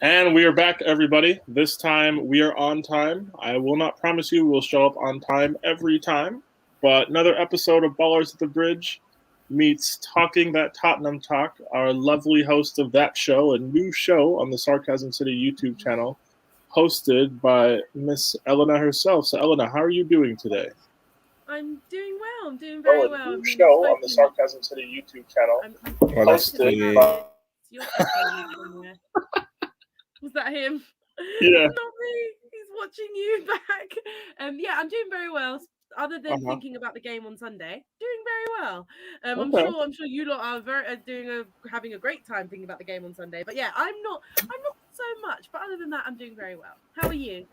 And we are back, everybody. This time we are on time. I will not promise you we'll show up on time every time, but another episode of Ballers at the Bridge meets Talking That Tottenham Talk. Our lovely host of that show, a new show on the Sarcasm City YouTube channel, hosted by Miss Elena herself. So, Elena, how are you doing today? I'm doing well. I'm doing Oh, very a well. new I mean, show I've on the spoken. Sarcasm City YouTube channel, I'm Well, that's hosted the by. Your echo is somewhere. Was that him? Yeah. It's not me. He's watching you back. Yeah, I'm doing very well. Other than Uh-huh. thinking about the game on Sunday, doing very well. I'm Okay. sure. I'm sure you lot are having a great time thinking about the game on Sunday. But yeah, I'm not. I'm not so much. But other than that, I'm doing very well. How are you?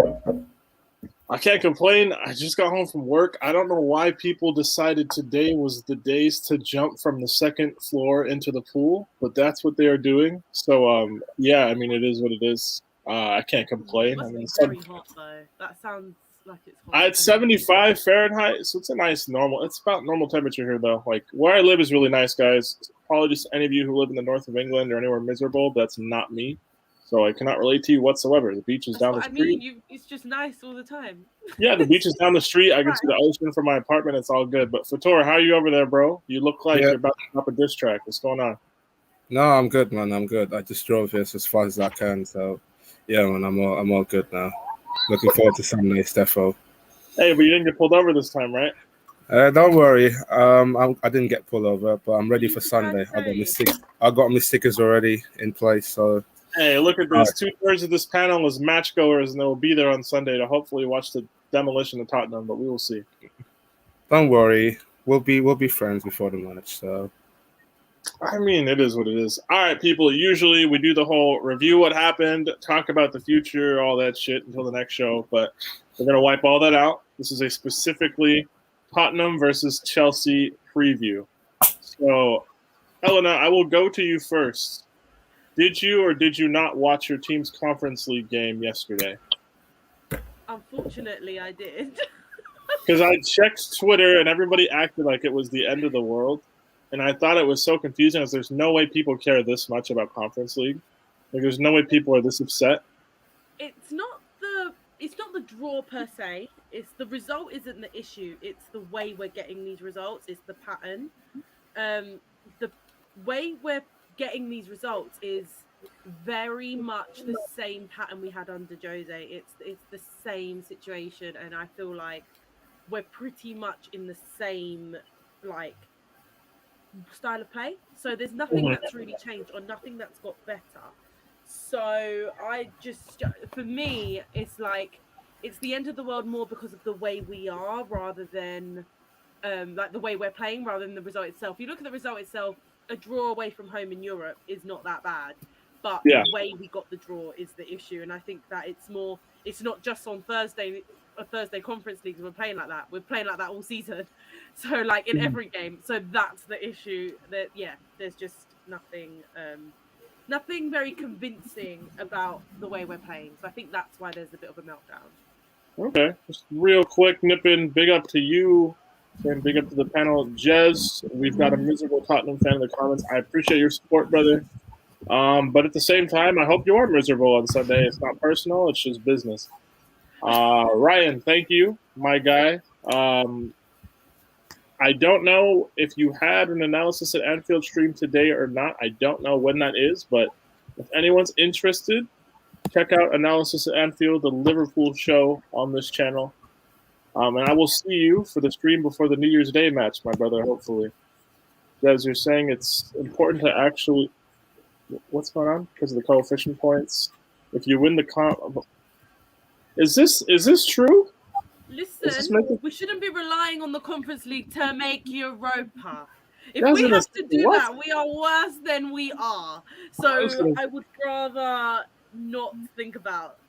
I can't complain. I just got home from work. I don't know why people decided today was the days to jump from the second floor into the pool, but that's what they are doing. So, yeah, I mean, it is what it is. I can't It complain. I must mean, be very hot though. That sounds like it's hot. it's 75 Fahrenheit, so it's a nice normal. It's about normal temperature here, though. Like where I live is really nice, guys. Apologies to any of you who live in the north of England or anywhere miserable. That's not me. So I cannot relate to you whatsoever. The beach is That's down the what I mean. street. It's just nice all the time. Yeah, the beach is down the street. I can Right. see the ocean from my apartment. It's all good. But Fator, how are you over there, bro? You look like yeah. you're about to drop a diss track. What's going on? No, I'm good, man. I'm good. I just drove here as far as I can. So, yeah, man, I'm all good now. Looking forward to Sunday, Stefo. Hey, but you didn't get pulled over this time, right? Don't worry. I didn't get pulled over, but I'm ready for Sunday. I got my stickers already in place. So, Hey, look at this. 2/3 of this panel is match goers, and they will be there on Sunday to hopefully watch the demolition of Tottenham. But we will see. don't worry. We'll be friends before the match. So, I mean, it is what it is. All right, people. Usually we do the whole review what happened, talk about the future, all that shit until the next show. But we're going to wipe all that out. This is a specifically Tottenham versus Chelsea preview. So, Elena, I will go to you first. Did you or did you not watch your team's Conference League game yesterday? Unfortunately, I did. Because I checked Twitter and everybody acted like it was the end of the world. And I thought it was so confusing as there's no way people care this much about Conference League. Like there's no way people are this upset. It's not the draw per se. It's the result isn't the issue. It's the way we're getting these results. It's the pattern. The way we're getting these results is very much the same pattern we had under Jose. It's the same situation, and I feel like we're pretty much in the same like style of play. So there's nothing that's really changed or nothing that's got better. So for me, it's like it's the end of the world more because of the way we are rather than like the way we're playing rather than the result itself. You look at the result itself, a draw away from home in Europe is not that bad, but the way we got the draw is the issue. And I think that it's not just on Thursday Conference Leagues we're playing like that. We're playing like that all season. So like in every game. So that's the issue. That there's just nothing very convincing about the way we're playing. So I think that's why there's a bit of a meltdown. Okay. Just real quick, nipping, big up to you. And big up to the panel. Jez, we've got a miserable Tottenham fan in the comments. I appreciate your support, brother. But at the same time, I hope you are miserable on Sunday. It's not personal. It's just business. Ryan, thank you, my guy. I don't know if you had an analysis at Anfield stream today or not. I don't know when that is, but if anyone's interested, check out Analysis at Anfield, the Liverpool show on this channel. And I will see you for the stream before the New Year's Day match, my brother, hopefully. As you're saying, it's important to actually... What's going on? Because of the coefficient points. If you win the comp... Is this true? Listen, we shouldn't be relying on the Conference League to make Europa. If we have to do that, we are worse than we are. So I would rather not think about that.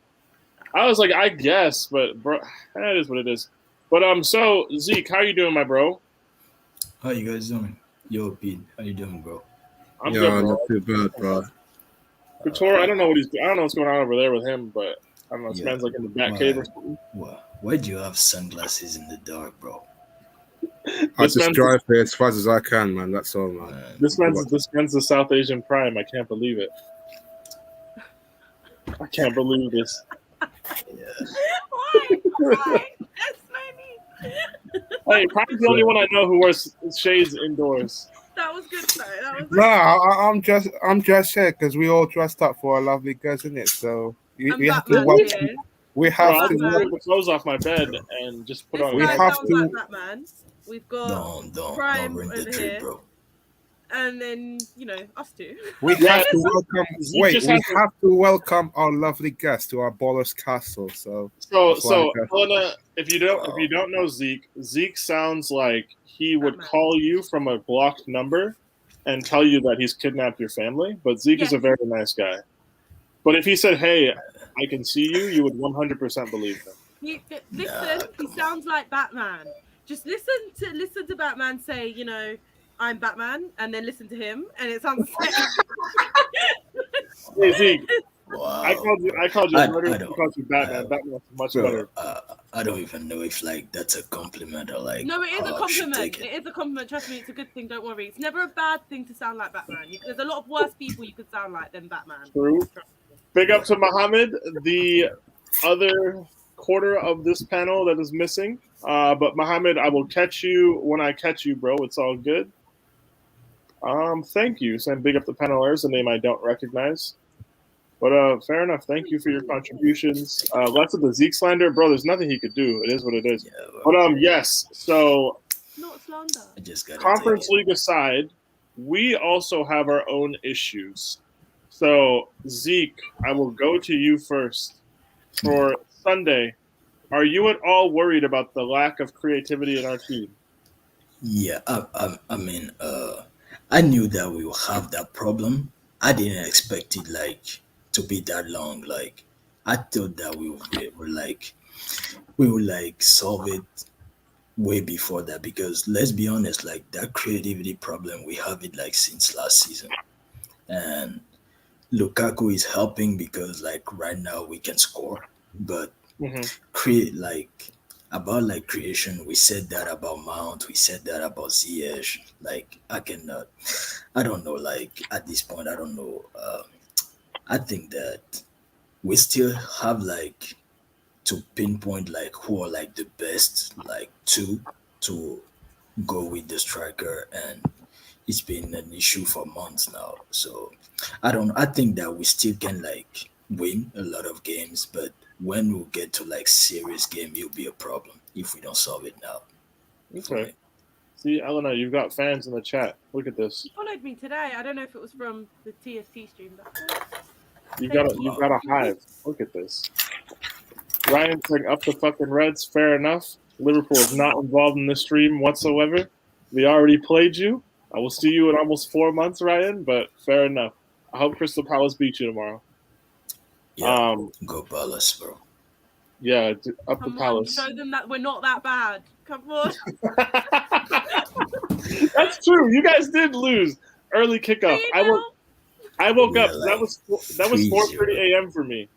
I was like, I guess, but bro, that is what it is. But so Zeke, how you doing, my bro? How you guys doing? Yo, Pete, how you doing, bro? I'm good, bro. Not too bad, bro. Couture, I don't know what's going on over there with him, but I don't know. This man's like in the back cave or something. Why do you have sunglasses in the dark, bro? I just drive here as fast as I can, man. That's all, man. This man's the South Asian prime. I can't believe it. I can't believe this. Why? Why? That's funny. Hey, Prime's the only one I know who wears shades indoors. That was good though. That was No, I'm just here because we all dressed up for our lovely girls, isn't it? So I'm we have to Batman welcome. here. We Bro, have I'll just to. take the clothes off my bed and just put This on. We guy have sounds to- like Batman. We've got Don't Prime ruin the over trip, here, bro. and then us two. We Yeah, have to welcome. Zeke Wait, just we has to- have to welcome our lovely guest to our Ballers Castle. So So That's Helena, if you don't know Zeke sounds like he would Batman. call you from a blocked number and tell you that he's kidnapped your family. But Zeke is a very nice guy. But if he said, "Hey, I can see you," you would 100% believe him. Listen, he sounds like Batman. Just listen to Batman say, I'm Batman, and then listen to him, and it sounds the same. Hey Zeke, Wow. I called you murder. I called you Batman. Batman's much better. I don't even know if that's a compliment or like. No, it is a how I should compliment. take It is a compliment. Trust me, it's a good thing. Don't worry. It's never a bad thing to sound like Batman. There's a lot of worse people you could sound like than Batman. True. Big up to Mohammed, the other quarter of this panel that is missing. But Mohammed, I will catch you when I catch you, bro. It's all good. Thank you. Saying big up the panelists, a name I don't recognize. But fair enough. Thank you for your contributions. Lots of the Zeke slander, bro. There's nothing he could do. It is what it is. Yeah, But yes. So Not slander. I just got Conference League aside, we also have our own issues. So Zeke, I will go to you first. For Sunday, are you at all worried about the lack of creativity in our team? Yeah, I mean, I knew that we will have that problem. I didn't expect it like to be that long. Like, I thought that we would be able, we would solve it way before that. Because let's be honest, like that creativity problem, we have it like since last season, and Lukaku is helping because like right now we can score, but create about creation. We said that about Mount. We said that about Ziyech. Like I cannot. I don't know. Like at this point, I don't know. I think that we still have like to pinpoint like who are like the best like two to go with the striker, and it's been an issue for months now. So I don't. I think that we still can like win a lot of games, but when we get to like serious game, it'll be a problem if we don't solve it now. Okay. See, Elena, you've got fans in the chat. Look at this. He followed me today. I don't know if it was from the TST stream. But... You've got a hive. Look at this. Ryan saying up the fucking Reds. Fair enough. Liverpool is not involved in this stream whatsoever. We already played you. I will see you in almost 4 months, Ryan. But fair enough. I hope Crystal Palace beat you tomorrow. Yeah, go Palace, bro. Yeah, up Come the Palace. on, show them that we're not that bad. Come on. That's true. You guys did lose early kickoff. I woke up. Like that was 4:30 a.m. for me.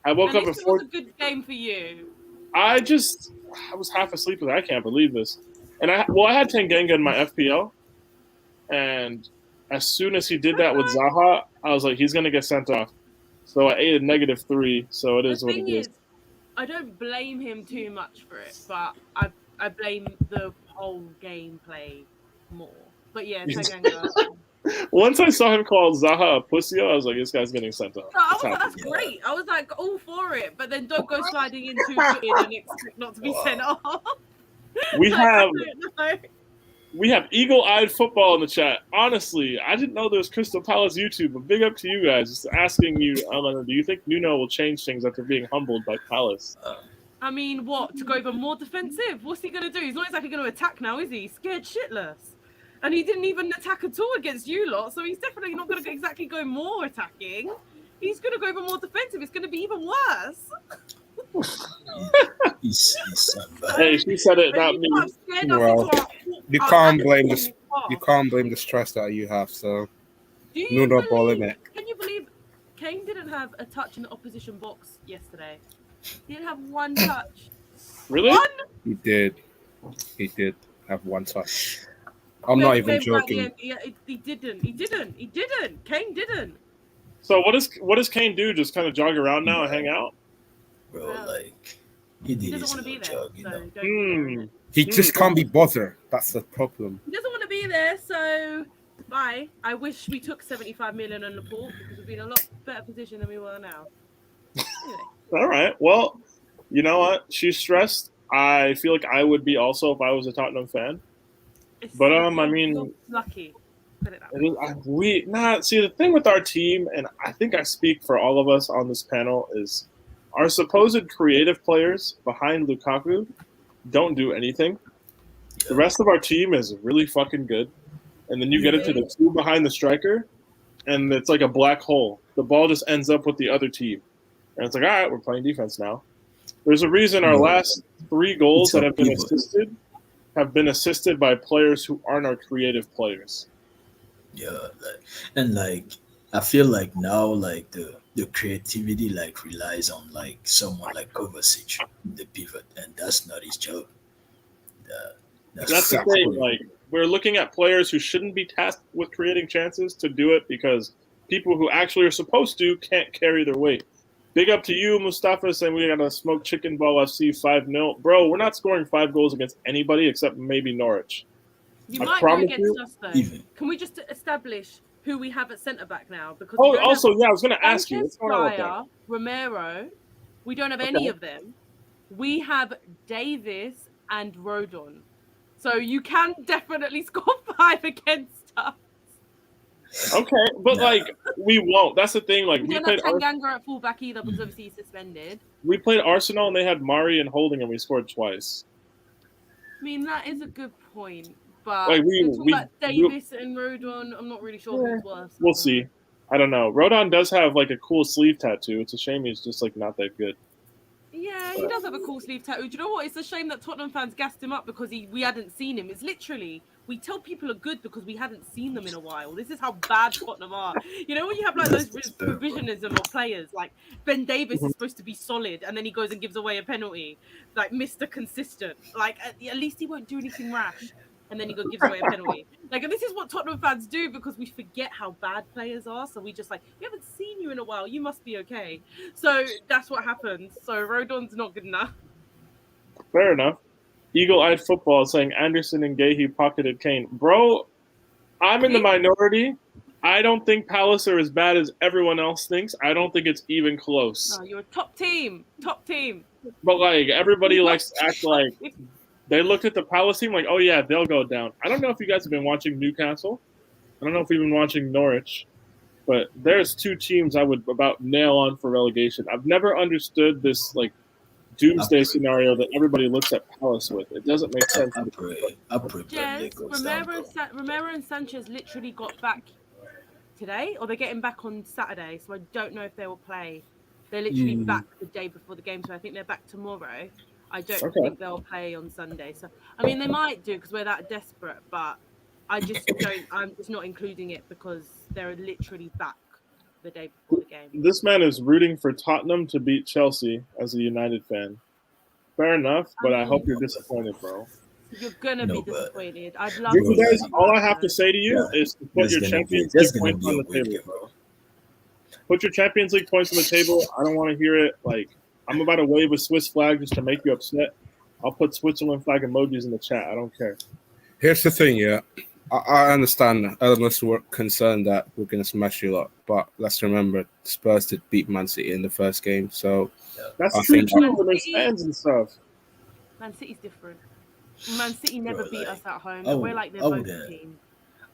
I woke up at 4. It was a good game for you. I was half asleep. I can't believe this. And I had Tanganga in my FPL, and as soon as he did that with Zaha, I was like, he's gonna get sent off. So I ate a -3. So it is what it is. I don't blame him too much for it, but I blame the whole gameplay more. But yeah, Tanganga. Once I saw him call Zaha a pussy, I was like, this guy's getting sent off. So I was like, that's great. I was like, all for it. But then don't go sliding in 2-footed and expect not to be sent off. We have eagle-eyed football in the chat. Honestly, I didn't know there was Crystal Palace YouTube, but big up to you guys. Just asking you, Elena, do you think Nuno will change things after being humbled by Palace? I mean, what? To go even more defensive? What's he going to do? He's not exactly going to attack now, is he? He's scared shitless. And he didn't even attack at all against you lot, so he's definitely not going to exactly go more attacking. He's going to go even more defensive. It's going to be even worse. Hey, she said it, not me. Well, you can't blame the stress that you have. So, Nuno ball in it. Can you believe Kane didn't have a touch in the opposition box yesterday? He didn't have one touch. Really? One? He did have one touch. I'm not even joking. He didn't. Kane didn't. So what does Kane do? Just kind of jog around now and hang out? Bro, Well, like he He did doesn't his want to be little there, jog, so don't be Hmm. there. He just can't be bothered. That's the problem. He doesn't want to be there, so bye. I wish we took 75 million on Laporte because we'd be in a lot better position than we were now. Anyway, All right. Well, you know what? She's stressed. I feel like I would be also if I was a Tottenham fan. But I you're mean, lucky. Put it that it way. is, we not see the thing with our team, and I think I speak for all of us on this panel is our supposed creative players behind Lukaku don't do anything. The Yeah, rest of our team is really fucking good, and then you get it to yeah, the two behind the striker, and it's like a black hole. The ball just ends up with the other team, and it's like, all right, we're playing defense now. There's a reason our bro. last 3 goals It's that a have been pivot. assisted by players who aren't our creative players. Yeah, and I feel like now the creativity like relies on like someone like Kovacic, the pivot, and that's not his job. That, that's That's the crazy. thing. Exactly. Like we're looking at players who shouldn't be tasked with creating chances to do it because people who actually are supposed to can't carry their weight. Big up to you, Mustafa, saying we got to smoke chicken ball FC 5-0. Bro, we're not scoring 5 goals against anybody except maybe Norwich. You I might do promise against you. us though. Even Can we just establish who we have at centre back now? Because we Oh, don't also, have yeah, I was going to ask you. Sanchez, What's going on with that? Fryer, Romero. We don't have any Okay. of them. We have Davis and Rodon. So you can definitely score 5 against us. Okay, but nah, like we won't. That's the thing. Like We we don't have played Tanganga at fullback either because obviously he's suspended. Arsenal and they had Mari and Holding and we scored twice. I mean, that is a good point. But Like you're talking about Davis and Rodon. I'm not really sure who's worse. we'll see. I don't know. Rodon does have like a cool sleeve tattoo. It's a shame he's just like not that good. Yeah, he does have a cool sleeve tattoo. Do you know what? It's a shame that Tottenham fans gassed him up because we hadn't seen him. It's literally, we tell people are good because we hadn't seen them in a while. This is how bad Tottenham are. You know when you have like that's those terrible. provisionism of players, like Ben Davis is supposed to be solid and then he goes and gives away a penalty, like Mr. Consistent. Like at least he won't do anything rash. And then he gives away a penalty. Like, and this is what Tottenham fans do because we forget how bad players are. So we just like, we haven't seen you in a while. You must be okay. So that's what happens. So Rodon's not good enough. Fair enough. Eagle-eyed football saying Anderson and Gahey pocketed Kane. Bro, I'm in the minority. I don't think Palace are as bad as everyone else thinks. I don't think it's even close. No, you're a top team. Top team. But like everybody likes to act like they looked at the Palace team like, oh yeah, they'll go down. I don't know if you guys have been watching Newcastle. I don't know if you've been watching Norwich. But there's 2 teams I would about nail on for relegation. I've never understood this like doomsday scenario that everybody looks at Palace with. It doesn't make sense. I pray Burnley Yes, goes down, bro. Romero and Sanchez literally got back today, or they're getting back on Saturday. So I don't know if they will play. They're literally back the day before the game, so I think they're back tomorrow. I don't think they'll play on Sunday. So I mean, they might do because we're that desperate, but I just don't. I'm just not including it because they're literally back the day before the game. This man is rooting for Tottenham to beat Chelsea as a United fan. Fair enough, but I hope you're disappointed, bro. You're gonna be disappointed. I'd love You to. guys, all I have to say to you is to put your Champions League points on the table, bro. Put your Champions League points on the table. I don't want to hear it. Like, I'm about to wave a Swiss flag just to make you upset. I'll put Switzerland flag emojis in the chat. I don't care. Here's the thing, yeah. I understand elements were concerned that we're going to smash you up, but let's remember Spurs did beat Man City in the first game, so that's I true think too. When there's fans and stuff. Man City's different. Man City never beat us at home. We're like their I both team.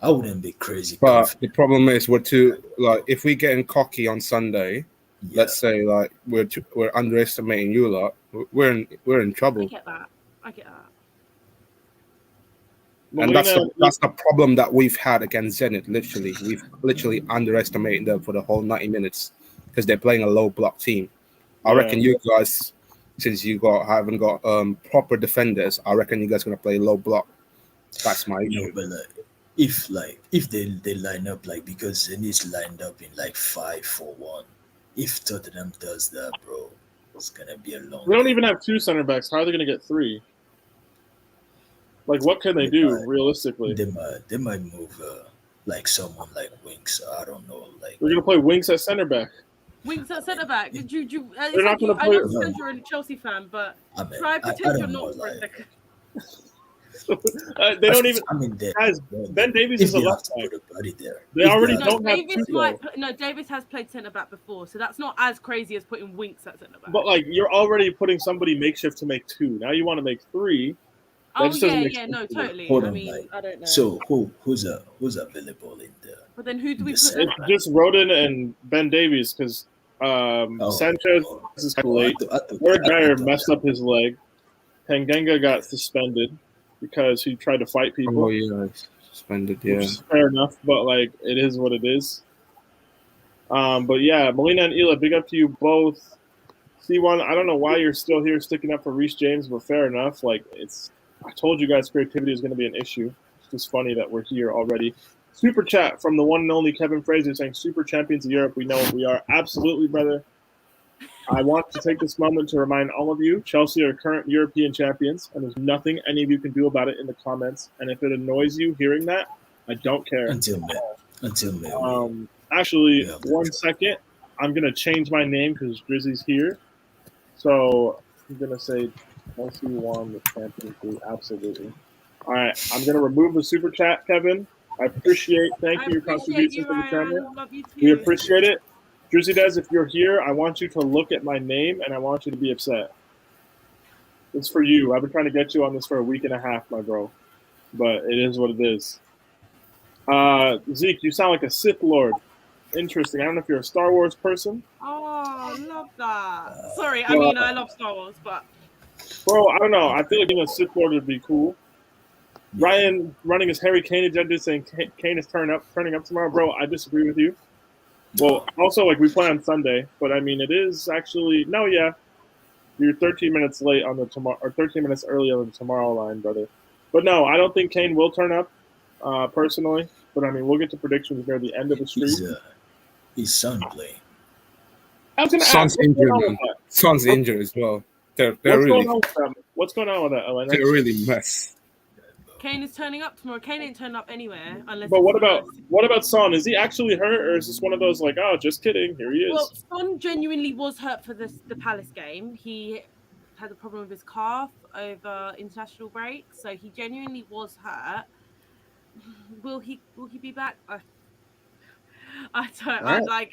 I wouldn't be crazy. But the problem is we're too like if we getting cocky on Sunday, let's say like we're underestimating you lot, we're in trouble. I get that. And that's the problem that we've had against Zenit. We've literally underestimated them for the whole 90 minutes because they're playing a low block team. I reckon you guys, since you haven't got proper defenders, I reckon you guys are gonna play low block. That's my issue. No, but if they line up like because Zenit's lined up in like 5-4-1. If Tottenham does that, bro, it's gonna be a long. We don't even have 2 center backs. How are they gonna get 3? Like, what can they do realistically? They might move like someone like Winks. I don't know, like We're gonna play Winks at center back. Winks I at mean, centre back. if, They're not gonna I play. understand you're a Chelsea fan, but I mean, try I pretend you're don't know, not for a like second. They don't even. I mean, Guys, well, Ben Davies if is a they have left to back. put a body there, They if they already have No, to, don't have Davis two might. though. No, Davis has played centre back before, so that's not as crazy as putting Winks at centre back. But like, you're already putting somebody makeshift to make two. Now you want to make three. That Oh just doesn't yeah, make yeah, sense no, to me. totally. hold I on, mean, like I don't know. so who's available in But then who do in we the put? center It's back? just Roden and Ben Davies because Oh, Sanchez oh, is oh, late. I thought, Eric I Dyer thought messed that. up his leg. Tanganga got Yeah. suspended because he tried to fight Oh people, yeah, it's suspended. which Yeah. is fair enough. But like, it is what it is. But yeah, Molina and Ela, big up to you both. C1, I don't know why you're still here sticking up for Reece James, but fair enough. Like, I told you guys creativity is going to be an issue. It's just funny that we're here already. Super chat from the one and only Kevin Fraser saying, Super champions of Europe, we know what we are. Absolutely, brother. I want to take this moment to remind all of you, Chelsea are current European champions, and there's nothing any of you can do about it in the comments. And if it annoys you hearing that, I don't care. Until May, we Actually, have the one trophy. second. I'm going to change my name because Drizzy's here. So I'm going to say Chelsea won the Champions League. Absolutely. All right. I'm going to remove the super chat, Kevin. Thank I you, your appreciate contribution you, to the channel. Ryan. Love you We too. appreciate it. Drizzy Des, if you're here, I want you to look at my name and I want you to be upset. It's for you. I've been trying to get you on this for a week and a half, my bro. But it is what it is. Zeke, you sound like a Sith Lord. Interesting. I don't know if you're a Star Wars person. Oh, love that. Sorry, I Well, mean I love Star Wars, but bro, I don't know. I feel like being a Sith Lord would be cool. Yeah. Ryan running his Harry Kane agenda saying Kane is turning up tomorrow. Bro, I disagree with you. Well, also, like, we play on Sunday, but I mean, it is actually, no, yeah. You're 13 minutes late on the tomorrow, or 13 minutes early on the tomorrow line, brother. But no, I don't think Kane will turn up, personally. But I mean, we'll get to predictions near the end of the stream. His son playing. I was going to ask, Son's what's going injured, on with man. that? Son's injured as well. They're What's really going on with that? What's going on with that, Ellen? they're really mess. Kane is turning up tomorrow. Kane ain't turning up anywhere unless. But it's what about Son? Is he actually hurt, or is this one of those like, oh, just kidding, here he is? Well, Son genuinely was hurt for the Palace game. He had a problem with his calf over international break, so he genuinely was hurt. Will he be back? I don't. All right.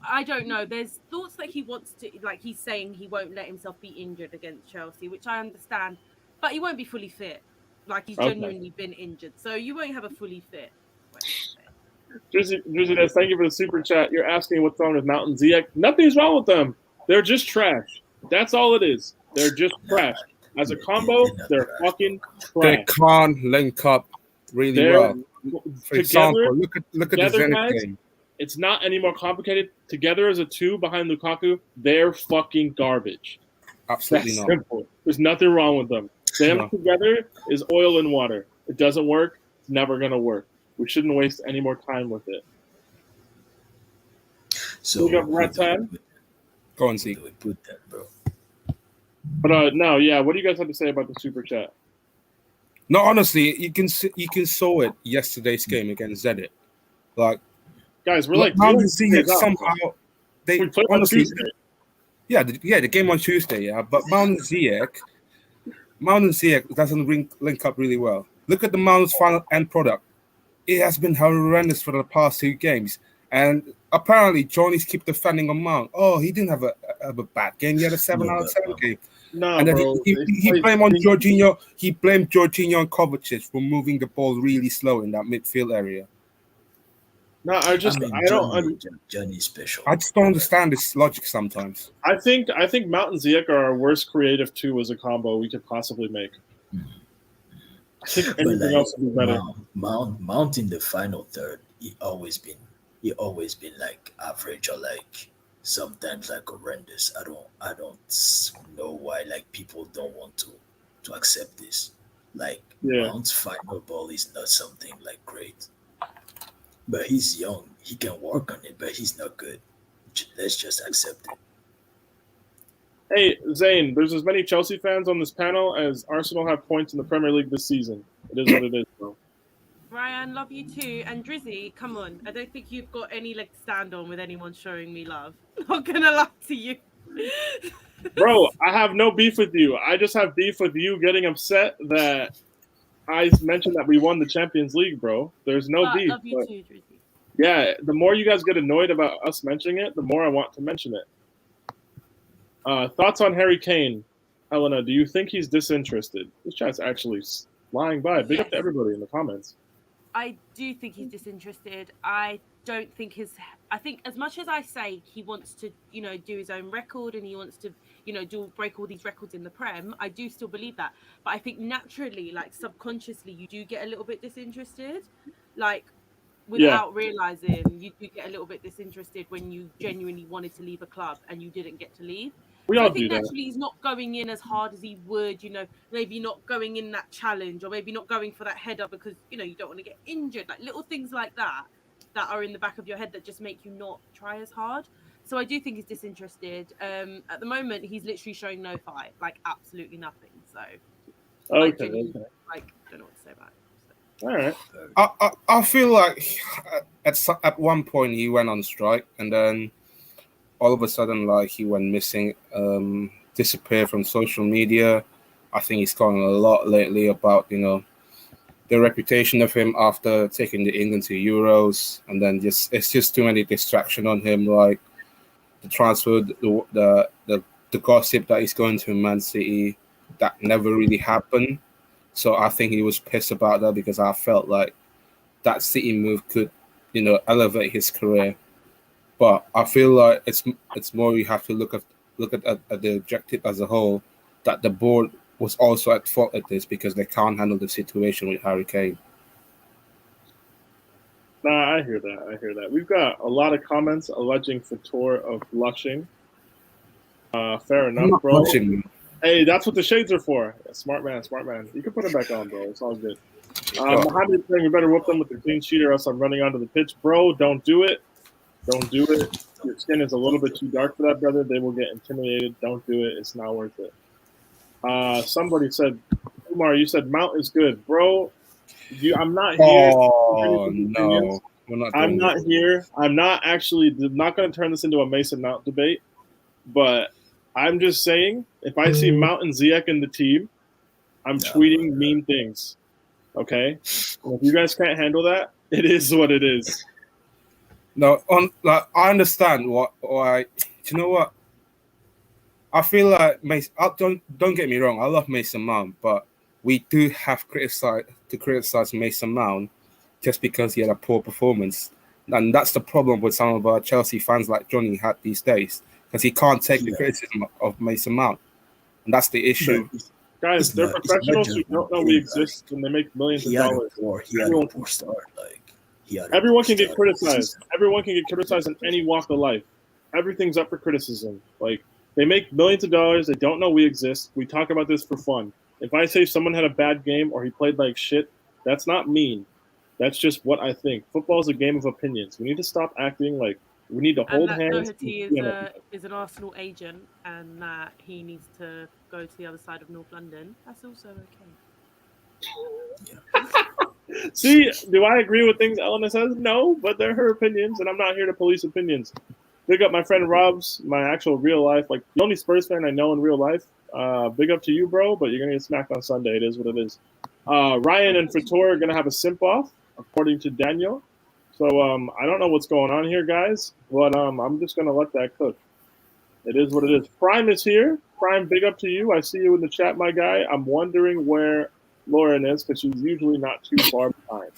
I don't know. There's thoughts that he wants to, like he's saying he won't let himself be injured against Chelsea, which I understand, but he won't be fully fit. Like he's genuinely been injured, so you won't have a fully fit. Drizzy, thank you for the super chat. You're asking what's wrong with Mountain Ziyech. Nothing's wrong with them. They're just trash. That's all it is. They're just trash. As a combo, they're fucking They trash. can't link up really well. For example, look at the Zenit guys, game. It's not any more complicated. Together as a two behind Lukaku, they're fucking garbage. Absolutely That's not. simple. There's nothing wrong with them. Them No. together is oil and water. It doesn't work. It's never going to work. We shouldn't waste any more time with it. So we got Rattan. Go on, Zeke. Do we put that, bro? But no, yeah. What do you guys have to say about the super chat? No, honestly, you can saw it yesterday's game against Zenit. Like, guys, we're like Mountain Ziyech somehow they we played honestly, on Tuesday. Yeah, the game on Tuesday, yeah. But Mountain Ziyech doesn't link up really well. Look at the Mountain's final end product. It has been horrendous for the past two games. And apparently, Johnny's keep defending on Mount. Oh, he didn't have a bad game. He had a 7 out of 7 game. No, and then bro. he blamed on Jorginho. He blamed Jorginho and Kovacic for moving the ball really slow in that midfield area. No, I don't. Johnny's special. I just don't understand this logic sometimes. I think Mountain Ziyech are our worst creative two as a combo we could possibly make. I think anything else would be better. Mount in the final third, he always been like average or like sometimes like horrendous. I don't know why like people don't want to accept this. Like Mount's final ball is not something like great. But he's young. He can work on it, but he's not good. Let's just accept it. Hey, Zane, there's as many Chelsea fans on this panel as Arsenal have points in the Premier League this season. It is what it is, bro. Ryan, love you too. And Drizzy, come on. I don't think you've got any leg to stand on with anyone showing me love. Not gonna lie to you. Bro, I have no beef with you. I just have beef with you getting upset that I mentioned that we won the Champions League, bro. There's no But beef. love you But too, Drizzy. yeah, the more you guys get annoyed about us mentioning it, the more I want to mention it. Thoughts on Harry Kane? Helena, do you think he's disinterested? This chat's actually flying by. Big up to Yes. everybody in the comments. I do think he's disinterested. I don't think I think as much as I say he wants to, do his own record and he wants to, break all these records in the Prem, I do still believe that. But I think naturally, like subconsciously, you do get a little bit disinterested. Like Yeah, without realizing, you do get a little bit disinterested when you genuinely wanted to leave a club and you didn't get to leave. we So I all do think that. naturally he's not going in as hard as he would, maybe not going in that challenge or maybe not going for that header because, you don't want to get injured. Like little things like that are in the back of your head that just make you not try as hard. So I do think he's disinterested. At the moment, he's literally showing no fight, like absolutely nothing. So I Okay, genuinely okay. don't know what to say about it. All right. I feel like at one point he went on strike, and then all of a sudden, like he went missing, disappeared from social media. I think he's talking a lot lately about the reputation of him after taking the England to Euros, and then it's just too many distraction on him, like the transfer, the gossip that he's going to Man City that never really happened. So I think he was pissed about that because I felt like that City move could, elevate his career. But I feel like it's more you have to look at the objective as a whole. That the board was also at fault at this because they can't handle the situation with Harry Kane. Nah, I hear that. I hear that. We've got a lot of comments alleging Fator of blushing. Fair I'm enough, not bro. watching. Hey, that's what the shades are for. Smart man, smart man. You can put them back on, bro. It's all good. Mohammed saying we better whoop them with the clean sheet or else I'm running onto the pitch. Bro, don't do it. Don't do it. Your skin is a little bit too dark for that, brother. They will get intimidated. Don't do it. It's not worth it. Somebody said, Umar, you said Mount is good. Bro, I'm not here. Oh no, we're not. I'm Doing not this. here. I'm not going to turn this into a Mason Mount debate, but I'm just saying if I see Mount and Ziyech in the team, I'm tweeting mean things. Okay? And if you guys can't handle that, it is what it is. No, I understand why. Do you know what? I feel like Mason. Don't get me wrong. I love Mason Mount, but we do have to criticize Mason Mount just because he had a poor performance, and that's the problem with some of our Chelsea fans like Johnny had these days because he can't take the criticism of Mason Mount, and that's the issue. Guys, they're professionals who don't know we exist and they make millions of dollars. Everyone can get criticized. Everyone can get criticized in any walk of life. Everything's up for criticism. Like, they make millions of dollars. They don't know we exist. We talk about this for fun. If I say someone had a bad game or he played like shit, that's not mean. That's just what I think. Football is a game of opinions. We need to stop acting like we need to hold and hands. Doherty is an Arsenal agent, and that he needs to go to the other side of North London. That's also okay. See, do I agree with things Elena says? No, but they're her opinions, and I'm not here to police opinions. Big up my friend Rob's, my actual real life, like the only Spurs fan I know in real life. Big up to you, bro, but you're gonna get smacked on Sunday. It is what it is. Ryan and Fator are gonna have a simp off, according to Daniel. So I don't know what's going on here, guys, but I'm just gonna let that cook. It is what it is. Prime is here. Prime, big up to you. I see you in the chat, my guy. I'm wondering where Lauren is because she's usually not too far behind.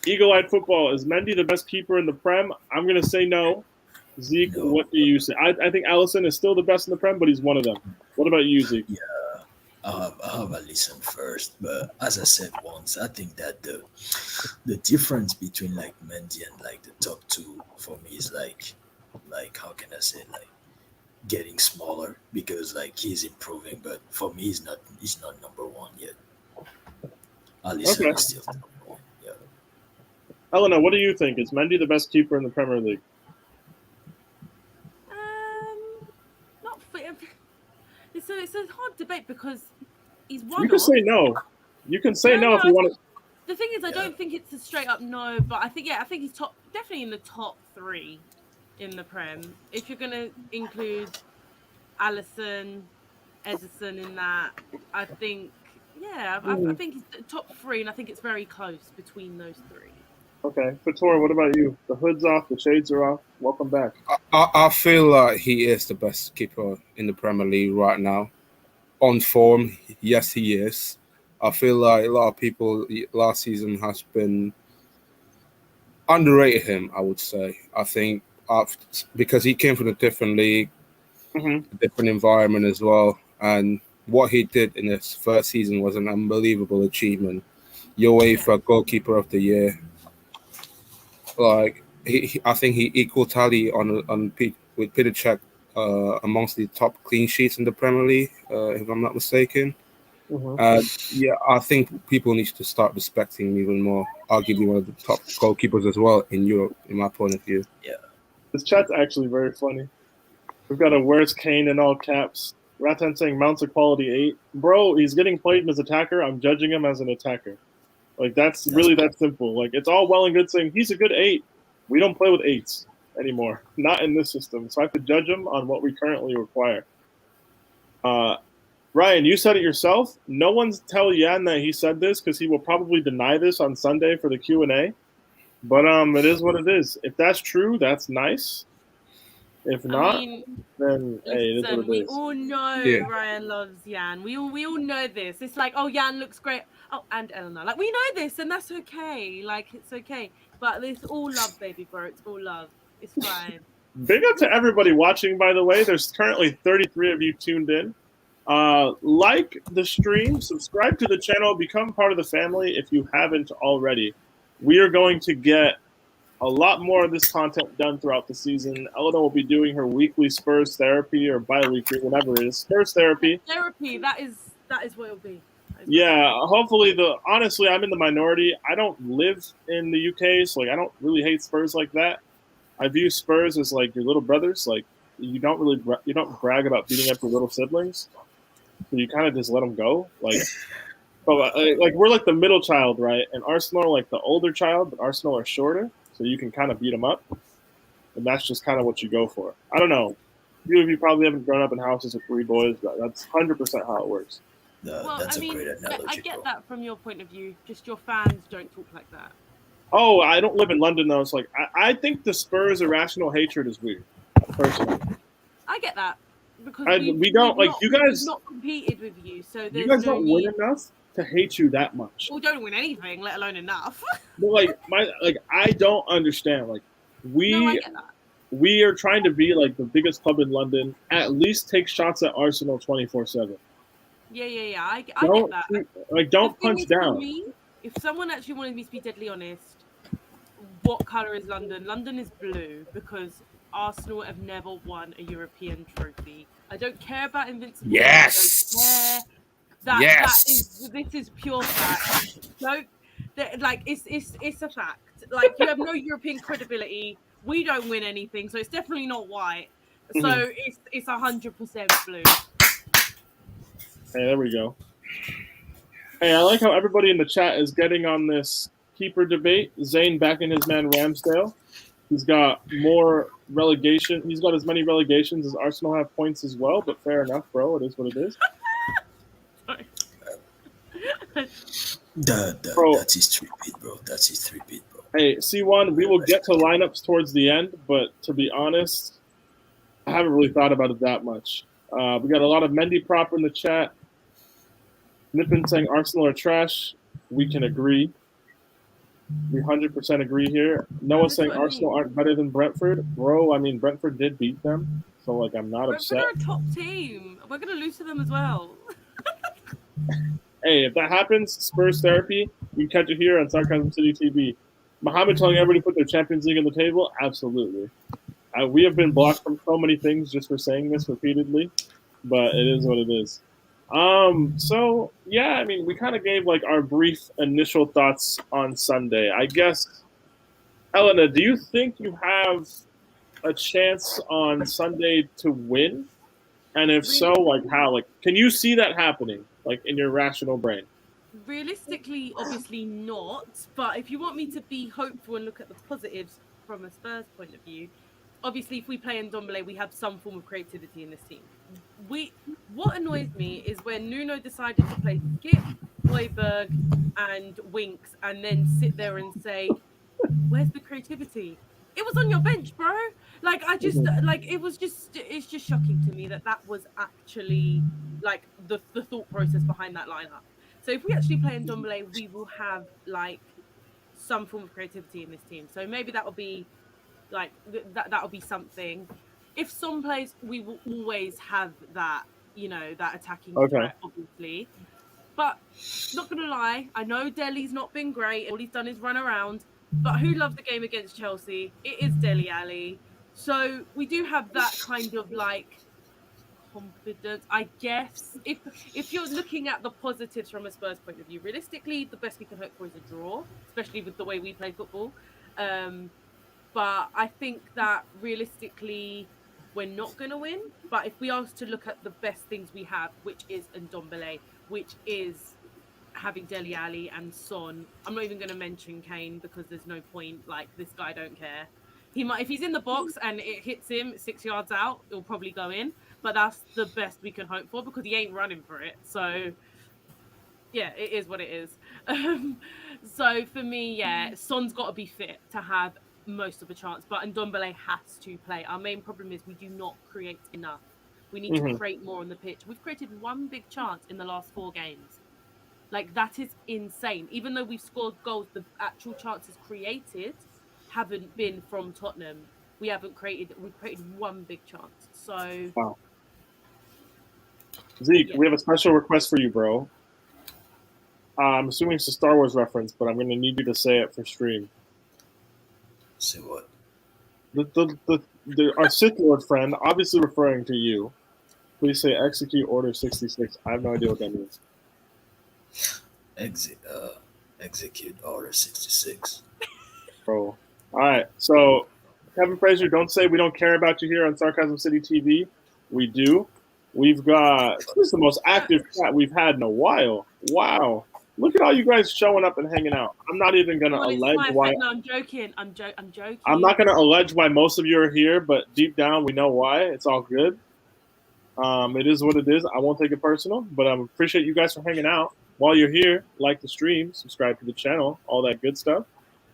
Eagle-eyed football, is Mendy the best keeper in the Prem? I'm going to say no. Zeke, no. What do you say? I think Alisson is still the best in the Prem, but he's one of them. What about you, Zeke? Yeah, I have Alisson first, but as I said once, I think that the difference between like Mendy and like the top two for me is like how can I say, like getting smaller because like he's improving, but for me he's not number one yet. Alisson is still number one. Yeah. Elena, what do you think? Is Mendy the best keeper in the Premier League? Not it's a hard debate because just say no. You can say no if you want to. The thing is, I don't think it's a straight up no, but I think he's definitely in the top 3 in the Prem. If you're gonna include Alisson, Edison in that, I think I think he's top 3, and I think it's very close between those 3. Okay, Fator, what about you? The hood's off, the shades are off. Welcome back. I feel like he is the best keeper in the Premier League right now. On form, yes, he is. I feel like a lot of people last season has been underrated him, I would say. I think because he came from a different league, a different environment as well. And what he did in his first season was an unbelievable achievement. Your UEFA goalkeeper of the year. Like I think he equal tally with Peter Cech amongst the top clean sheets in the Premier League, if I'm not mistaken. I think people need to start respecting him even more. Arguably one of the top goalkeepers as well in Europe, in my point of view. Yeah. This chat's actually very funny. We've got a "Where's Kane" in all caps. Ratan saying Mount's a quality 8. Bro, he's getting played as attacker. I'm judging him as an attacker. Like, that's really that simple. Like, it's all well and good saying he's a good 8. We don't play with 8s anymore. Not in this system. So I have to judge him on what we currently require. Ryan, you said it yourself. No one's tell Yan that he said this because he will probably deny this on Sunday for the Q&A. But it is what it is. If that's true, that's nice. If not, then hey, it is what it is. We all know Ryan loves Yan. We all know this. It's like, oh, Yan looks great. Oh, and Eleanor. Like, we know this, and that's okay. Like, it's okay. But it's all love, baby, bro. It's all love. It's fine. Big up to everybody watching, by the way. There's currently 33 of you tuned in. Like the stream, subscribe to the channel, become part of the family if you haven't already. We are going to get a lot more of this content done throughout the season. Eleanor will be doing her weekly Spurs therapy or bi-weekly, whatever it is. Spurs therapy. Therapy, that is what it'll be. Yeah, hopefully honestly, I'm in the minority. I don't live in the UK, so like I don't really hate Spurs like that. I view Spurs as like your little brothers. Like you don't brag about beating up your little siblings. So you kind of just let them go. Like, but like we're like the middle child, right? And Arsenal are like the older child, but Arsenal are shorter. So you can kind of beat them up, and that's just kind of what you go for. I don't know. Few of you probably haven't grown up in houses with 3 boys, but that's 100% how it works. That's a great analogy. I get that from your point of view. Just your fans don't talk like that. Oh, I don't live in London though. It's like I think the Spurs' irrational hatred is weird, personally. I get that because we don't like you guys. We've not competed with you, so you guys don't win enough to hate you that much. We don't win anything, let alone enough. But I don't understand. Like I get that. We are trying to be like the biggest club in London. At least take shots at Arsenal 24/7. Yeah. I get that. Like don't punch down. Me, if someone actually wanted me to be deadly honest, what colour is London? London is blue because Arsenal have never won a European trophy. I don't care about invincibility. Yes. I don't care. This is pure fact. It's a fact. Like you have no European credibility. We don't win anything, so it's definitely not white. So it's 100% blue. Hey, there we go. Hey, I like how everybody in the chat is getting on this keeper debate. Zane backing his man Ramsdale. He's got more relegation. He's got as many relegations as Arsenal have points as well, but fair enough, bro. It is what it is. That's his 3-beat, bro. That's his 3-beat, bro. Hey, C1, we will get to lineups towards the end, but to be honest, I haven't really thought about it that much. We got a lot of Mendy prop in the chat. Nippin saying Arsenal are trash. We can agree. We 100% agree here. Noah saying Arsenal aren't better than Brentford. Bro, I mean, Brentford did beat them, so like I'm not upset. Brentford are a top team. We're going to lose to them as well. Hey, if that happens, Spurs therapy, you can catch it here on Sarcasm City TV. Mohammed telling everybody to put their Champions League on the table? Absolutely. We have been blocked from so many things just for saying this repeatedly, but it is what it is. So, yeah, I mean, we kind of gave, like, our brief initial thoughts on Sunday. I guess, Elena, do you think you have a chance on Sunday to win? And if so, like, how? Like, can you see that happening? like in your rational brain? Realistically, obviously not. But if you want me to be hopeful and look at the positives from a Spurs point of view, obviously if we play in Ndombele, we have some form of creativity in this team. What annoys me is when Nuno decided to play Skip, Hoiberg, and Winks, and then sit there and say, "Where's the creativity?" It was on your bench, bro. Like I just like it's just shocking to me that that was actually like the thought process behind that lineup. So if we actually play in Ndombele, we will have like some form of creativity in this team. So maybe that'll be like that'll be something. If Son plays, we will always have that, that attacking Okay. threat, obviously. But not gonna lie, I know Dele's not been great. All he's done is run around. But who loves the game against Chelsea? It is Dele Alli. So we do have that kind of like confidence, I guess. If you're looking at the positives from a Spurs point of view, realistically, the best we can hope for is a draw, especially with the way we play football. But I think that realistically, we're not going to win. But if we ask to look at the best things we have, which is Ndombele, which is having Dele Alli and Son, I'm not even going to mention Kane because there's no point. Like, this guy don't care. He might, if he's in the box and it hits him 6 yards out, it'll probably go in. But that's the best we can hope for because he ain't running for it. So yeah, it is what it is. So for me, yeah, Son's got to be fit to have most of a chance, but Ndombele has to play. Our main problem is we do not create enough. We need to create more on the pitch. We've created one big chance in the last 4 games. Like, that is insane. Even though we've scored goals, the actual chances created haven't been from Tottenham. We've created one big chance. So, wow. Zeke, we have a special request for you, bro. I'm assuming it's a Star Wars reference, but I'm going to need you to say it for stream. Say what? Our Sith Lord friend, obviously referring to you. Please say execute Order 66. I have no idea what that means. Execute Order 66. Bro. All right. So, Kevin Frazier, don't say we don't care about you here on Sarcasm City TV. We do. We've got, this is the most active chat we've had in a while. Wow. Look at all you guys showing up and hanging out. I'm not even going to allege why. No, I'm joking. I'm joking. I'm not going to allege why most of you are here, but deep down we know why. It's all good. It is what it is. I won't take it personal, but I appreciate you guys for hanging out. While you're here, like the stream, subscribe to the channel, all that good stuff.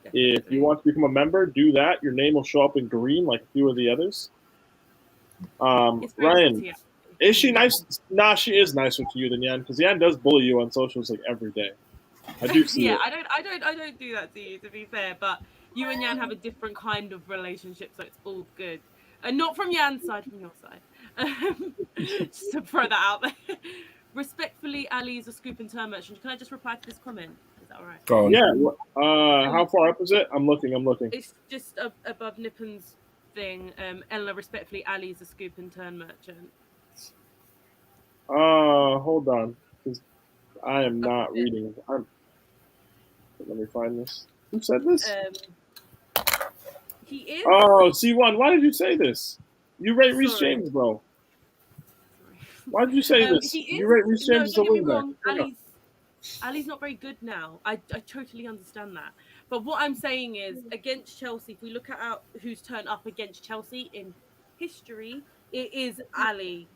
Definitely. If you want to become a member, do that. Your name will show up in green like a few of the others. Ryan, is she nice? Nah, she is nicer to you than Yan, because Yan does bully you on socials like every day. I do see it. I don't do that to you, to be fair, but you and Yan have a different kind of relationship, so it's all good. And not from Yan's side, from your side. Just to throw that out there. Respectfully, Ali is a scoop and turn merchant. Can I just reply to this comment? Is that all right? Go on. Yeah. How far up is it? I'm looking. It's just above Nippon's thing. Ella, respectfully, Ali is a scoop and turn merchant. Hold on. Because I am not reading. Let me find this. Who said this? He is. Oh, C1. Why did you say this? You rate Reece James, bro. Why did you say this? You rate Reece James as a wingback. Ali's not very good now. I totally understand that. But what I'm saying is, against Chelsea, if we look at who's turned up against Chelsea in history, it is Ali.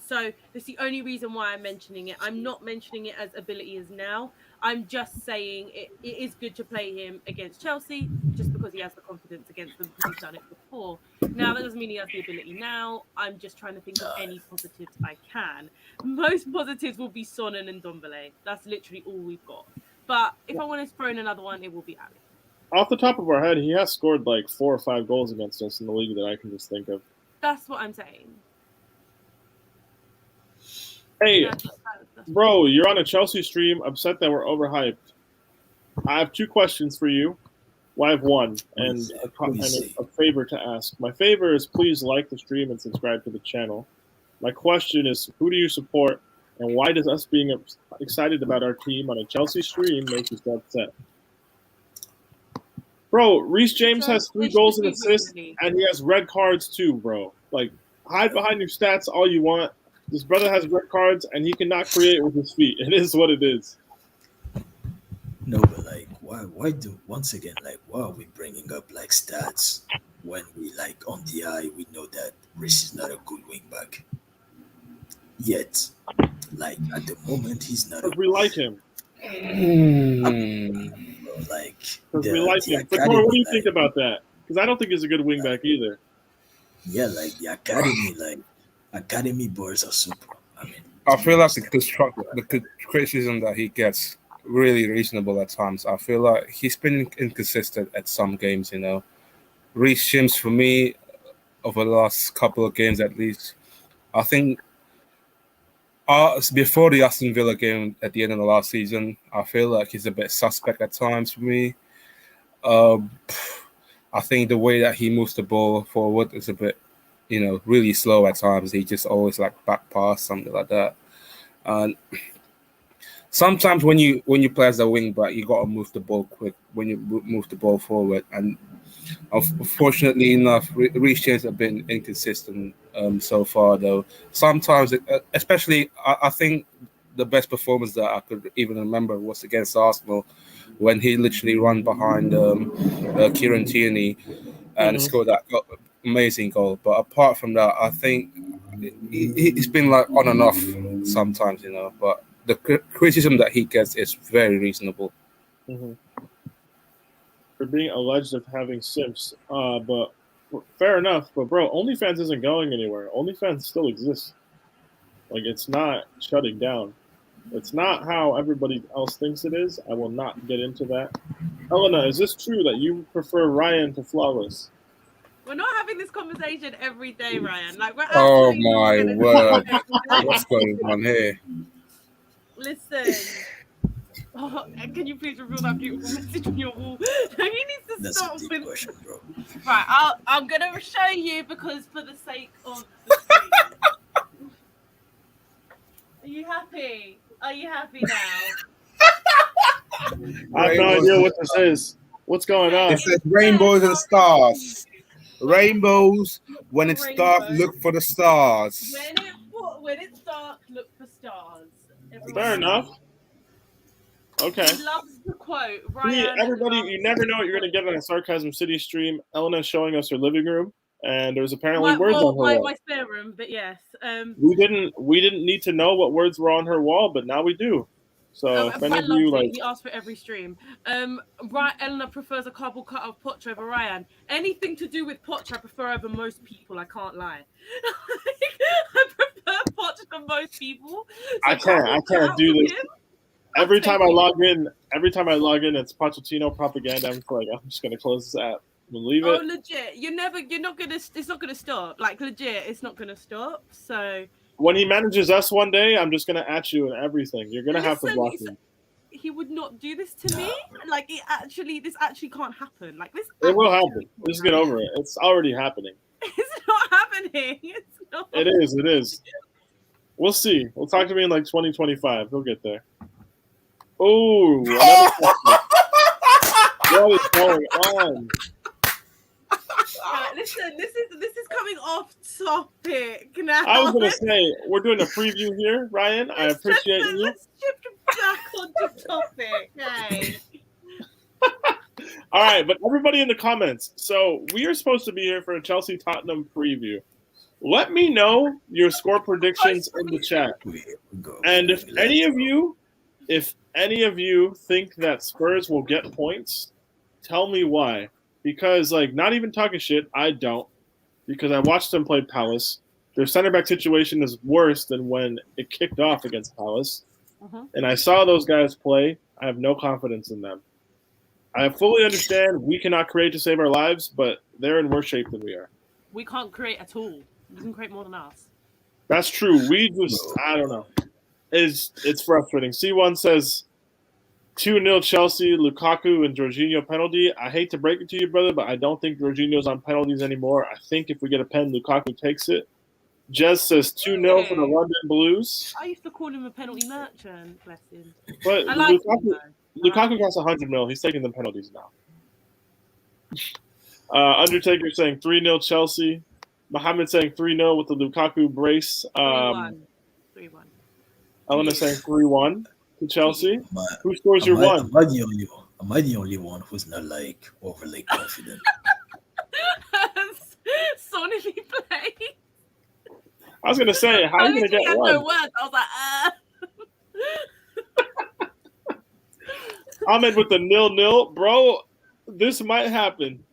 So that's the only reason why I'm mentioning it. I'm not mentioning it as ability is now. I'm just saying it is good to play him against Chelsea just because he has the confidence against them because he's done it before. Now, that doesn't mean he has the ability now. I'm just trying to think of any positives I can. Most positives will be Son and Ndombele. That's literally all we've got. But if I want to throw in another one, it will be Ali. Off the top of our head, he has scored like 4 or 5 goals against us in the league that I can just think of. That's what I'm saying. Hey, bro, you're on a Chelsea stream, upset that we're overhyped. I have 2 questions for you. Well, I have one and a favor to ask. My favor is please like the stream and subscribe to the channel. My question is, who do you support, and why does us being excited about our team on a Chelsea stream make you so upset? Bro, Reece James has 3 goals and assists, and he has red cards too, bro. Like, hide behind your stats all you want. This brother has red cards, and he cannot create with his feet. It is what it is. No, but like, why do once again, like, why are we bringing up like stats when we like on the eye we know that Reece is not a good wing back. Yet, like at the moment, he's not a Because we like him. like Because we like the him. Fator, what do academy, you think like about that? Because I don't think he's a good wingback either. yeah, like the academy, like academy boys are super. I mean, I to be feel like honest, the criticism that he gets really reasonable at times. I feel like he's been inconsistent at some games. Reece James for me over the last couple of games at least. I think before the Aston Villa game at the end of the last season, I feel like he's a bit suspect at times for me. Um, I think the way that he moves the ball forward is a bit, really slow at times. He just always like back pass, something like that. And sometimes when you play as a wing back, you got to move the ball quick when you move the ball forward. And unfortunately enough, Reece James have been inconsistent so far, though. Sometimes, especially, I think the best performance that I could even remember was against Arsenal when he literally ran behind Kieran Tierney and scored that amazing goal. But apart from that, I think he's been like on and off sometimes, but the criticism that he gets is very reasonable. Mm-hmm. For being alleged of having simps. But fair enough. But bro, OnlyFans isn't going anywhere. OnlyFans still exists. Like, it's not shutting down. It's not how everybody else thinks it is. I will not get into that. Elena, is this true that you prefer Ryan to Flawless? We're not having this conversation every day, Ryan. Like, we're Oh absolutely not my gonna do word! this. What's going on here? Listen. Oh, and can you please reveal that beautiful message on your wall? He needs to that's stop a deep with. question, bro. Right, I'm gonna show you because for the sake of the stream. Are you happy? Are you happy now? I have no idea what this is. What's going on? It says rainbows and stars. Rainbows. When it's dark, look for the stars. When it's dark, look for stars. Fair enough. Okay. He loves the quote. Everybody, you never know what you're going to get on a Sarcasm City stream. Elena's showing us her living room, and there's apparently words on her wall. My spare room, but yes. We didn't need to know what words were on her wall, but now we do. So if any of you he asked for every stream. Right, Eleanor prefers a cardboard cut of Poch over Ryan. Anything to do with Poch, I prefer over most people. I can't lie. I prefer Poch to most people. So I can't do this. Every time I log in, it's Pochettino propaganda. I'm just gonna close this app and leave it. Oh, legit! It's not gonna stop. Like, legit, it's not gonna stop. So when he manages us one day, I'm just gonna at you and everything. You're gonna have to block him. He would not do this to me. Like, this actually can't happen. Like, this. It will happen. Just get over it. It's already happening. It's not happening. It's not. It is. It is. We'll see. We'll talk to me in like 2025. He'll get there. Oh, what is going on? Listen, this is coming off topic now. I was gonna say we're doing a preview here, Ryan. I appreciate you. Let's shift back onto topic. Hey. All right, but everybody in the comments. So we are supposed to be here for a Chelsea Tottenham preview. Let me know your score predictions in the chat. And if any of you think that Spurs will get points, tell me why. Because, like, not even talking shit, I don't. Because I watched them play Palace. Their center back situation is worse than when it kicked off against Palace. And I saw those guys play. I have no confidence in them. I fully understand we cannot create to save our lives, but they're in worse shape than we are. We can't create at all. You can create more than us. That's true. I don't know. It's frustrating. C1 says 2-0 Chelsea, Lukaku and Jorginho penalty. I hate to break it to you, brother, but I don't think Jorginho's on penalties anymore. I think if we get a pen, Lukaku takes it. Jez says 2-0 for the London Blues. I used to call him a penalty merchant, bless him. But Lukaku got 100 mil. He's taking the penalties now. Undertaker saying 3-0 Chelsea. Mohammed saying 3-0 with the Lukaku brace. 3-1. 3-1. I'm gonna say 3-1 to Chelsea. Am I, Who scores your one? am I the only one who's not like overly confident? Son, if he plays. I was gonna say, how are you gonna get had one? no words. I was like, Ahmed with the 0-0, bro. This might happen.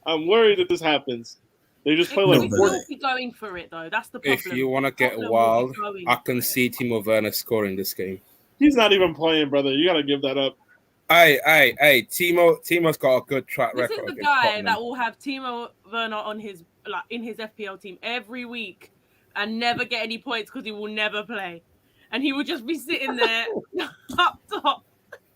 I'm worried that this happens. They just play like No, but we'll be going for it though. That's the problem. If you want to get Tottenham will be wild, going I for can it. see Timo Werner scoring this game. He's not even playing, brother. You gotta give that up. Hey, Timo's got a good track This record is the against guy Tottenham. that will have Timo Werner on his in his FPL team every week and never get any points because he will never play, and he will just be sitting there up top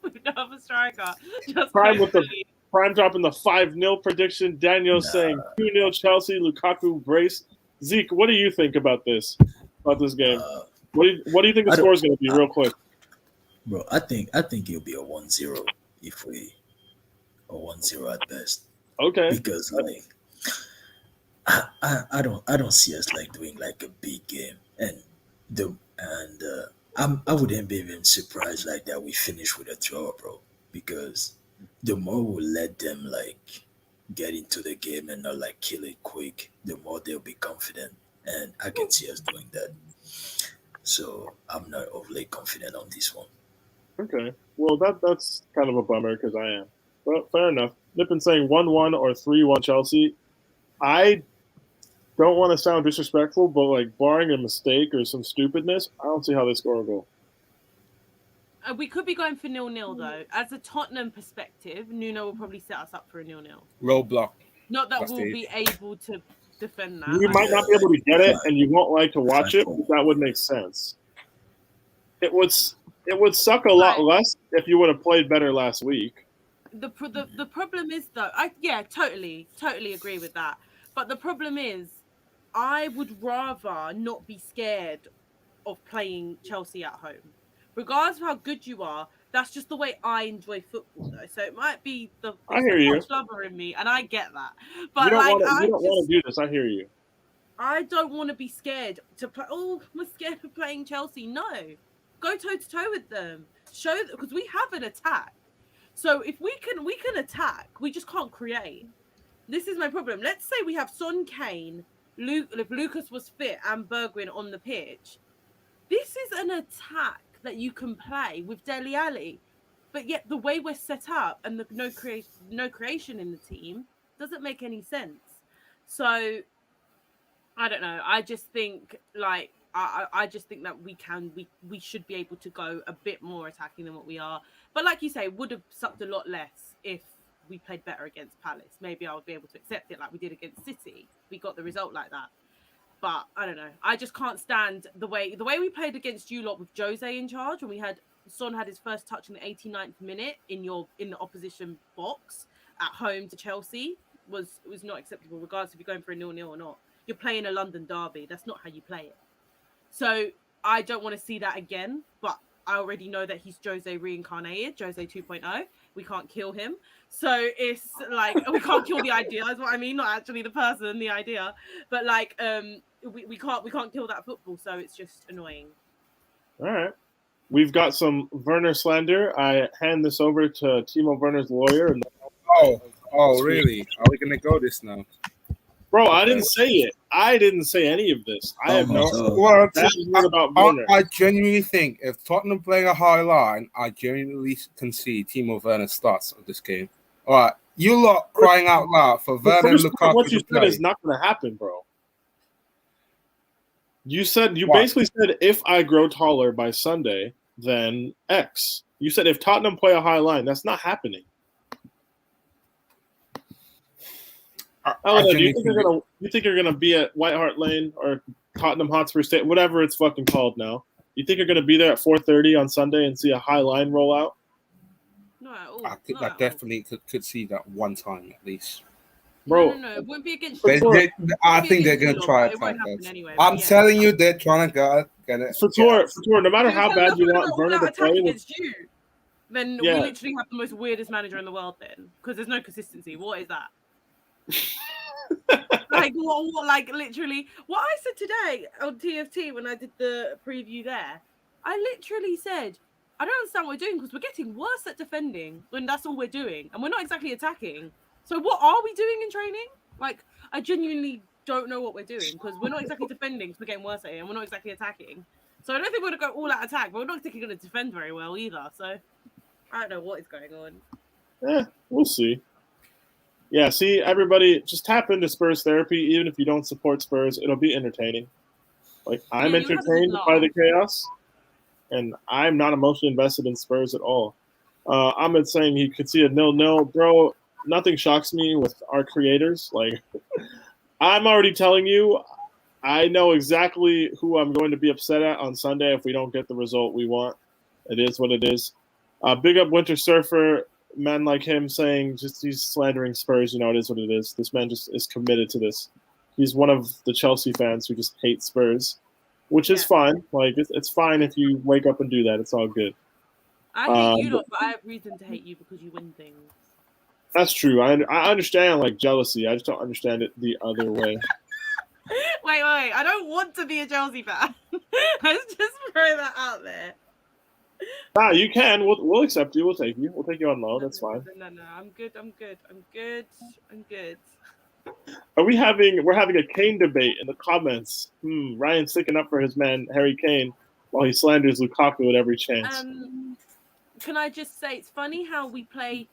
with no other striker. Just Prime with the coasting. Prime dropping the 5-0 prediction. Daniel saying 2-0 Chelsea. Lukaku brace. Zeke, what do you think about this game? What do you think the score is going to be, real quick? Bro, I think it'll be a 1-0 if we a 1-0 at best. Okay. Because like I don't see us like doing like a big game I wouldn't be even surprised like that we finish with a draw, bro. Because the more we let them like get into the game and not like kill it quick, the more they'll be confident. And I can see us doing that. So I'm not overly confident on this one. Okay. Well, that's kind of a bummer because I am. But fair enough. Nippin saying 1-1 or 3-1 Chelsea. I don't want to sound disrespectful, but like barring a mistake or some stupidness, I don't see how this score will go. We could be going for 0-0 though. As a Tottenham perspective, Nuno will probably set us up for a 0-0. Roadblock. Not that That's we'll it. be able to defend that. You might not be able to get it, and you won't like to watch it, but that would make sense. It would suck a lot less if you would have played better last week. The problem is though, totally agree with that. But the problem is, I would rather not be scared of playing Chelsea at home, regardless of how good you are. That's just the way I enjoy football, though. So it might be the Dutch lover in me, and I get that. But you don't want to do this. I hear you. I don't want to be scared to play. Oh, we're scared of playing Chelsea. No, go toe to toe with them. Show because we have an attack. So if we can attack, we just can't create. This is my problem. Let's say we have Son, Kane, if Lucas was fit, and Bergwijn on the pitch. This is an attack that you can play with Dele Alli, but yet the way we're set up and the no creation in the team doesn't make any sense. So I don't know. I just think like I just think that we should be able to go a bit more attacking than what we are. But like you say, would have sucked a lot less if we played better against Palace. Maybe I would be able to accept it like we did against City. We got the result like that. But I don't know. I just can't stand the way we played against you lot with Jose in charge, when Son had his first touch in the 89th minute in the opposition box at home to Chelsea was not acceptable, regardless if you're going for a 0-0 or not. You're playing a London derby. That's not how you play it. So I don't want to see that again, but I already know that he's Jose reincarnated, Jose 2.0. We can't kill him. So it's like, we can't kill the idea, is what I mean. Not actually the person, the idea. But like, we can't kill that football. So it's just annoying. All right. We've got some Werner slander. I hand this over to Timo Werner's lawyer. And Oh, really? Are we going to go this now? Bro, I didn't say it. I didn't say any of this. I have no about Werner. I genuinely think if Tottenham playing a high line, I genuinely can see Timo Werner starts of this game. All right, you lot crying out loud for Werner and Lukaku. What you said is not going to happen, bro. You basically said if I grow taller by Sunday, then X. You said if Tottenham play a high line, that's not happening. Do you think you're gonna be at White Hart Lane or Tottenham Hotspur Stadium, whatever it's fucking called now? You think you're gonna be there at 4:30 on Sunday and see a high line roll out? No, at all. I definitely could see that one time at least. Bro, no, it wouldn't be against. I think they're gonna try it. Anyway, I'm telling you, they're trying to get it. Fator, no matter how bad you want Werner to play against you, then we literally have the most weirdest manager in the world. Then, because there's no consistency. What is that? Like what? Like literally, what I said today on TFT when I did the preview there, I literally said, I don't understand what we're doing because we're getting worse at defending when that's all we're doing, and we're not exactly attacking. So what are we doing in training? Like, I genuinely don't know what we're doing because we're not exactly defending because we're getting worse at it, and we're not exactly attacking. So I don't think we're gonna go all out attack, but we're not exactly gonna defend very well either. So I don't know what is going on. We'll see. Yeah, see, everybody, just tap into Spurs therapy. Even if you don't support Spurs, it'll be entertaining. Like, I'm you'll have a good entertained by laugh. the chaos, and I'm not emotionally invested in Spurs at all. Ahmed saying he could see a 0-0. Bro, nothing shocks me with our creators. Like, I'm already telling you, I know exactly who I'm going to be upset at on Sunday if we don't get the result we want. It is what it is. Big up Winter Surfer. Men like him saying just he's slandering Spurs. You know, it is what it is. This man just is committed to this. He's one of the Chelsea fans who just hate Spurs, which is fine. Like, it's fine if you wake up and do that. It's all good. I hate you, but I have reason to hate you because you win things. That's true. I understand, like, jealousy. I just don't understand it the other way. Wait. I don't want to be a Chelsea fan. Let's just throw that out there. Nah, you can. We'll accept you. We'll take you. We'll take you on loan. That's fine. No. I'm good. We're having a Kane debate in the comments. Ryan's sticking up for his man Harry Kane while he slanders Lukaku at every chance. Can I just say it's funny how we can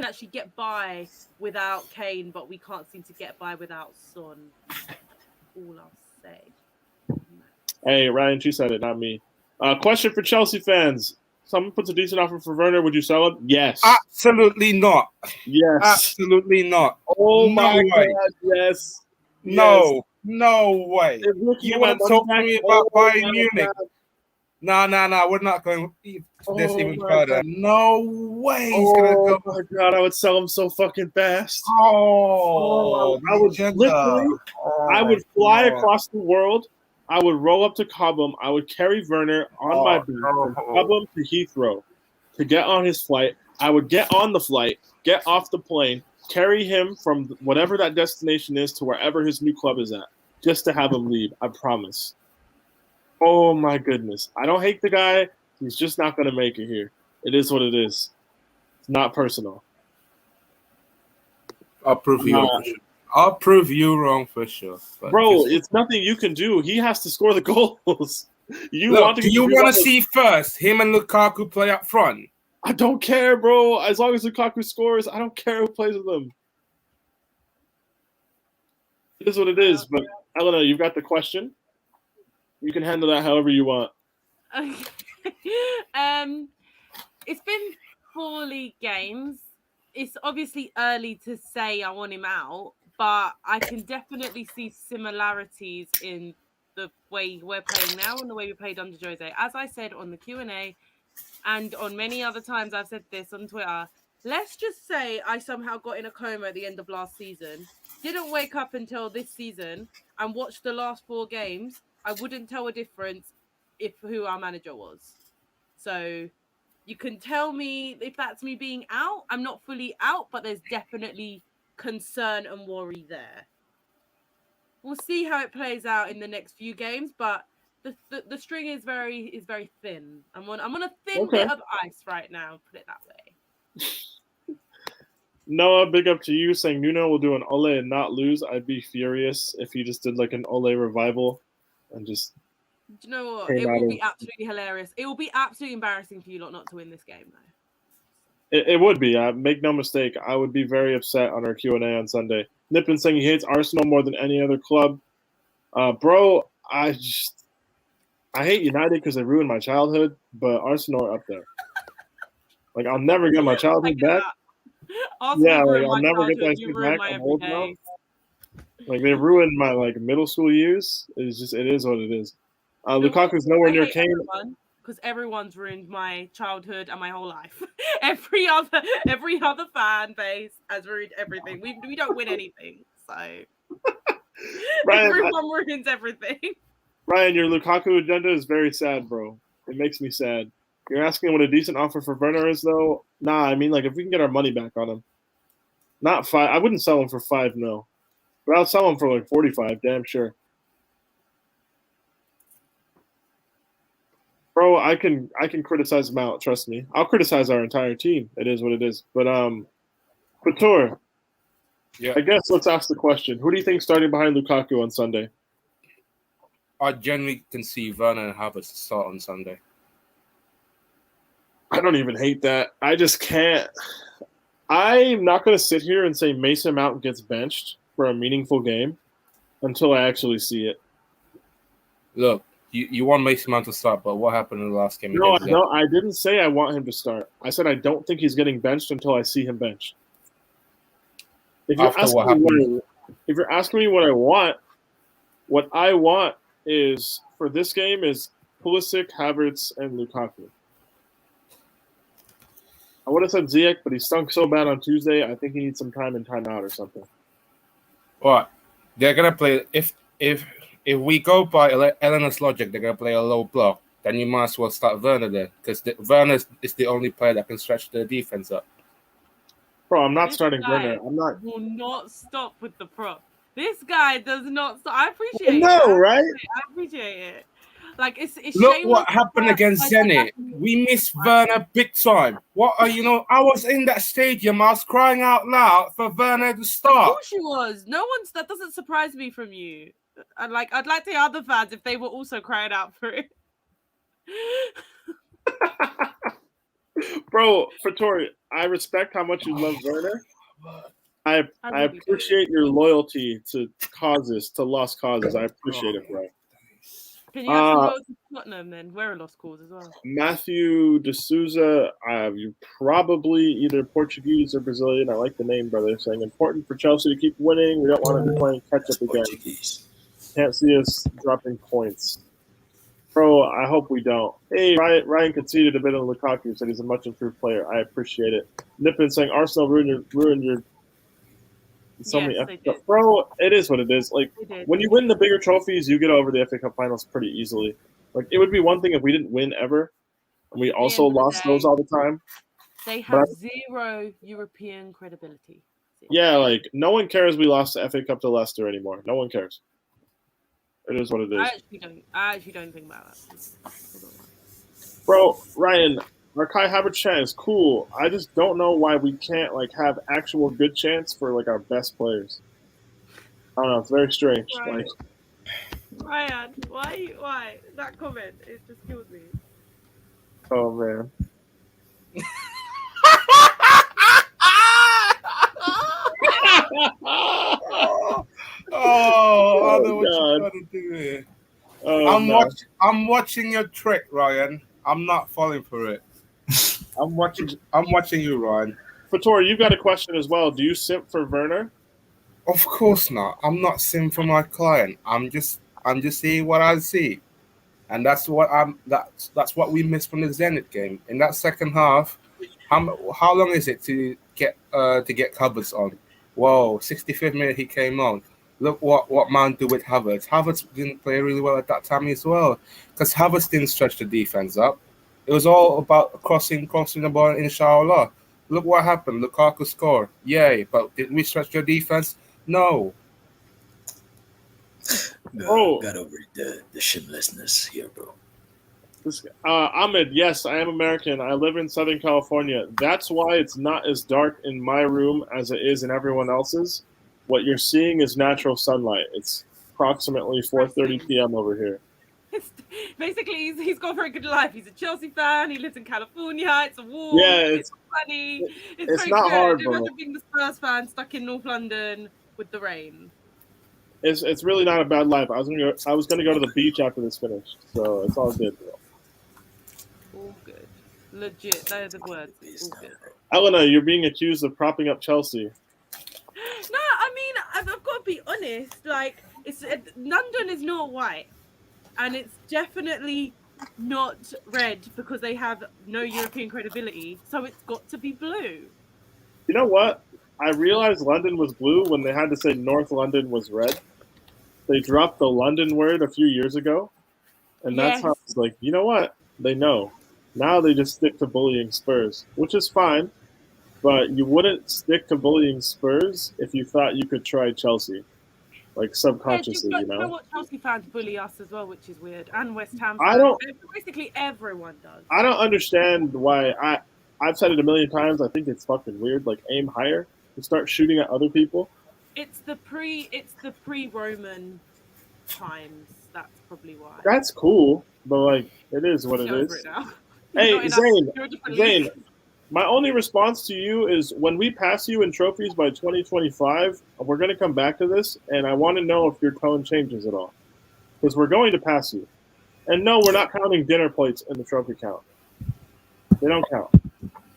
actually get by without Kane, but we can't seem to get by without Son. All I'll say. Hey, Ryan, she said it, not me. Question for Chelsea fans. Someone puts a decent offer for Werner. Would you sell it? Yes. Absolutely not. Yes. Absolutely not. Oh, no my way. God. Yes. No way. You want to talk to me about Bayern Munich? No. We're not going this even further. God. No way he's going to go. Oh, my God. I would sell him so fucking fast. I would literally, I would fly across the world. I would roll up to Cobham. I would carry Werner on my back from Cobham to Heathrow to get on his flight. I would get on the flight, get off the plane, carry him from whatever that destination is to wherever his new club is at, just to have him leave. I promise. Oh, my goodness. I don't hate the guy. He's just not going to make it here. It is what it is. It's not personal. I'll prove you wrong. I'll prove you wrong for sure. Bro, it's nothing you can do. He has to score the goals. Do you want to see first him and Lukaku play up front? I don't care, bro. As long as Lukaku scores, I don't care who plays with them. It is what it is. But Elena, you've got the question. You can handle that however you want. Okay. It's been 4 league games. It's obviously early to say I want him out, but I can definitely see similarities in the way we're playing now and the way we played under Jose. As I said on the Q&A and on many other times I've said this on Twitter, let's just say I somehow got in a coma at the end of last season, didn't wake up until this season and watched the last 4 games. I wouldn't tell a difference if who our manager was. So you can tell me if that's me being out. I'm not fully out, but there's definitely concern and worry there. We'll see how it plays out in the next few games, but the string is very thin. I'm on a thin bit of ice right now, put it that way. Noah, big up to you saying Nuno will do an Ole and not lose. I'd be furious if he just did like an Ole revival and just. Do you know what? It will be absolutely hilarious. It will be absolutely embarrassing for you lot not to win this game, though. It would be. Make no mistake. I would be very upset on our Q&A on Sunday. Nippin saying he hates Arsenal more than any other club. Bro, I hate United because they ruined my childhood, but Arsenal are up there. Like, I'll never get my childhood back. I'll never get that shit back. I'm old now. Like, they ruined my middle school years. It is what it is. Lukaku's nowhere near Kane. Because everyone's ruined my childhood and my whole life. every other fan base has ruined everything. We don't win anything, so Ryan, everyone ruins everything. Ryan, your Lukaku agenda is very sad, bro. It makes me sad. You're asking what a decent offer for Werner is, though. Nah, I mean, if we can get our money back on him, not 5. I wouldn't sell him for 5. No. But I'll sell him for like 45, damn sure. Bro, I can criticize Mount, trust me. I'll criticize our entire team. It is what it is. But Couture, Yeah. I guess let's ask the question. Who do you think starting behind Lukaku on Sunday? I generally can see Werner and Havertz start on Sunday. I don't even hate that. I just can't. I'm not going to sit here and say Mason Mount gets benched for a meaningful game until I actually see it. Look, you want Mason Mount to start, but what happened in the last game? No, I didn't say I want him to start. I said I don't think he's getting benched until I see him benched. If you're asking me what I want is for this game is Pulisic, Havertz, and Lukaku. I would have said Ziyech, but he stunk so bad on Tuesday. I think he needs some time and time out or something. What? They're gonna play if we go by Eleanor's logic, they're gonna play a low block. Then you might as well start Werner there because Werner is the only player that can stretch the defense up. Bro, I'm not starting Werner. I'm not. Will not stop with the prop. This guy does not stop. I appreciate it. No, right? I appreciate it. Like it's Look what happened against Zenit. We missed Werner big time. What are I was in that stadium. I was crying out loud for Werner to start. Of course you was. That doesn't surprise me from you. I'd like the other fans if they were also crying out for it. Bro, Fattori, I respect how much you love Werner. I appreciate your loyalty to causes, to lost causes. I appreciate it, bro. Can you have some loyalty to Tottenham then? We're a lost cause as well. Matthew De Souza, you probably either Portuguese or Brazilian. I like the name, brother. Saying important for Chelsea to keep winning. We don't want to be playing catch up again. Can't see us dropping points. Bro, I hope we don't. Hey, Ryan conceded a bit on Lukaku. Said he's a much improved player. I appreciate it. Nippin saying Arsenal ruined your so many FA Cup. Bro, it is what it is. Like when you win the bigger trophies, you get over the FA Cup finals pretty easily. Like it would be one thing if we didn't win ever, and we also lost those all the time. They have zero European credibility. Yeah, like no one cares we lost the FA Cup to Leicester anymore. No one cares. It is what it is. I actually don't think about that. Bro, Ryan, our Kai Havertz chant is cool. I just don't know why we can't have actual good chants for our best players. I don't know. It's very strange. Ryan, why that comment? It just kills me. Oh man. I know what you're trying to do here. I'm watching your trick, Ryan. I'm not falling for it. I'm watching you, Ryan. Fattori, you've got a question as well. Do you simp for Werner? Of course not. I'm not simp for my client. I'm just seeing what I see, and that's what we missed from the Zenit game in that second half. How long is it to get Havertz on? Whoa, 65th minute he came on. Look what Man do with Havertz. Havertz didn't play really well at that time as well because Havertz didn't stretch the defense up. It was all about crossing the ball, inshallah. Look what happened. Lukaku scored. Yay. But did we stretch your defense? No. Got over the shamelessness here, bro. Ahmed, yes, I am American. I live in Southern California. That's why it's not as dark in my room as it is in everyone else's. What you're seeing is natural sunlight. It's approximately 4:30 p.m. over here. Basically, he's got a very good life. He's a Chelsea fan. He lives in California. It's warm. Yeah, it's funny. It's not good. hard, bro. Imagine being the Spurs fan stuck in North London with the rain. It's really not a bad life. I was gonna go to the beach after this finished, so it's all good, bro. All good. Legit. Those are the words. All good. Elena, you're being accused of propping up Chelsea. No, I mean, I've got to be honest. London is not white, and it's definitely not red because they have no European credibility. So it's got to be blue. You know what? I realized London was blue when they had to say North London was red. They dropped the London word a few years ago, and that's how it's like. You know what? They know. Now they just stick to bullying Spurs, which is fine. But you wouldn't stick to bullying Spurs if you thought you could try Chelsea. like subconsciously, you you know. what Chelsea fans bully us as well, which is weird, and West Ham I fans. don't Basically, everyone does. I don't understand why. I've said it a million times. I think it's fucking weird. Like aim higher and start shooting at other people. It's the pre-Roman times. That's probably why. That's cool, but like it is what it Get over is. it now. Hey, You're a different Zane, league. my only response to you is when we pass you in trophies by 2025, we're going to come back to this, and I want to know if your tone changes at all. Because we're going to pass you. And no, we're not counting dinner plates in the trophy count. They don't count.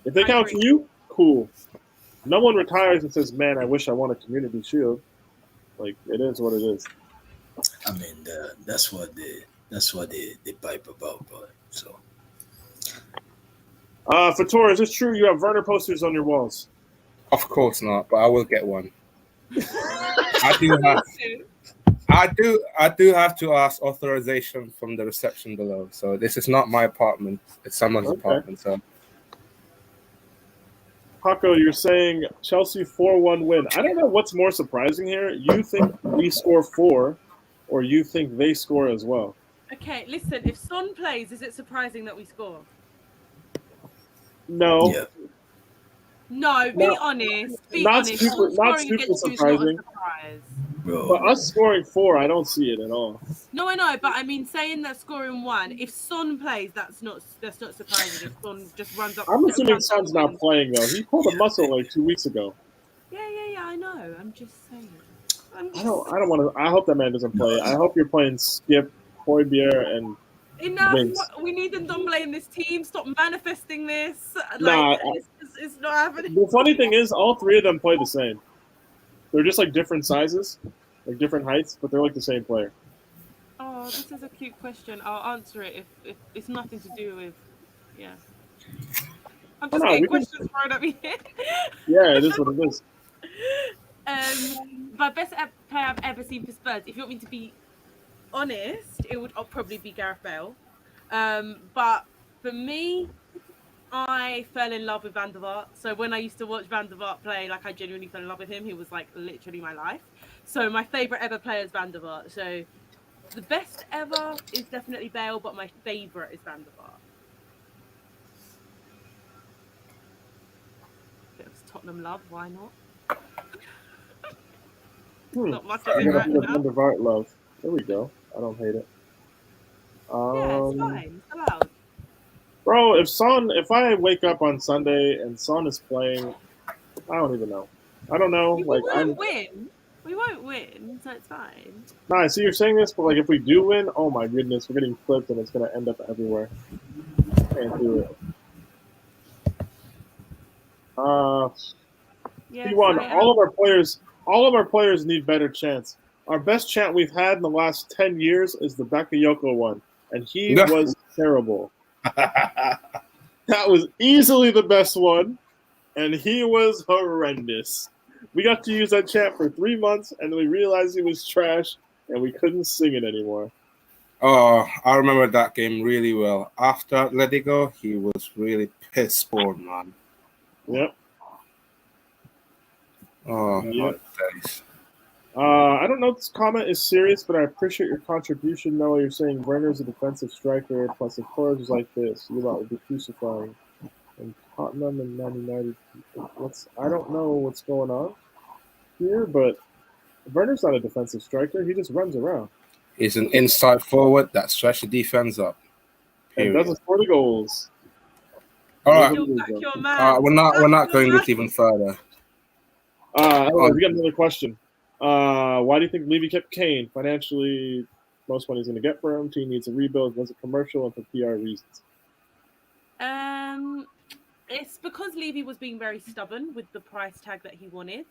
If they count for you, cool. No one retires and says, man, I wish I won a community shield. Like, it is what it is. I mean, that's what they pipe about, but so. Fator, is it true you have Werner posters on your walls? Of course not, but I will get one. I do have to ask authorization from the reception below. So this is not my apartment; it's someone's apartment. So, Paco, you're saying Chelsea 4-1 win. I don't know what's more surprising here. You think we score 4, or you think they score as well? Okay, listen. If Son plays, is it surprising that we score? No. Yeah. No, be honest. Be not honest. Super, not Scoring super against you is not a surprising. surprise. Bro. But us scoring 4, I don't see it at all. No, I know, but I mean, saying that scoring 1, if Son plays, that's not surprising. If Son just runs up, I'm assuming Son's not playing though. He pulled a muscle like 2 weeks ago. Yeah, I know. I'm just saying. I don't want to. I hope that man doesn't play. I hope you're playing Skip, Hoybier, and enough. Vince. We need Ndombele in this team. Stop manifesting this. Nah, it's not happening. The funny thing is, all 3 of them play the same. They're just like different sizes, like different heights, but they're like the same player. Oh, this is a cute question. I'll answer it if it's nothing to do with, yeah. I'm just getting questions thrown at me. Yeah, it is what it is. My best player I've ever seen for Spurs. If you want me to be honest, it would probably be Gareth Bale. But for me, I fell in love with Van der Vaart. So when I used to watch Van der Vaart play, like I genuinely fell in love with him. He was like literally my life. So my favourite ever player is Van der Vaart. So the best ever is definitely Bale, but my favourite is Van der Vaart. Bit of Tottenham love, why not? Not much of it right now. Van der Vaart love. There we go. I don't hate it. Yeah, it's fine. It's allowed. Bro, if I wake up on Sunday and Son is playing, I don't even know. I don't know. We won't win. We won't win, so it's fine. Nah, I see you're saying this, but like if we do win, oh my goodness, we're getting clipped and it's gonna end up everywhere. Can't do it. Yes, P1, all of our players need better chants. Our best chant we've had in the last 10 years is the Bakayoko one, and he was terrible. That was easily the best one, and he was horrendous. We got to use that chant for 3 months, and then we realized he was trash, and we couldn't sing it anymore. Oh, I remember that game really well. After Atletico, he was really piss poor, man. Yep. Oh, yep. Days. I don't know if this comment is serious, but I appreciate your contribution. Noah, you're saying Werner's a defensive striker, plus if Torres was like this, you lot would be crucifying. And Tottenham and Man United. I don't know what's going on here, but Werner's not a defensive striker. He just runs around. He's an inside forward that stretches the defense up. Period. And doesn't score the goals. All right. We're not going this even further. We got another question. Why do you think Levy kept Kane? Financially, most money he's going to get for him. Team needs a rebuild. Was it commercial and for PR reasons? It's because Levy was being very stubborn with the price tag that he wanted.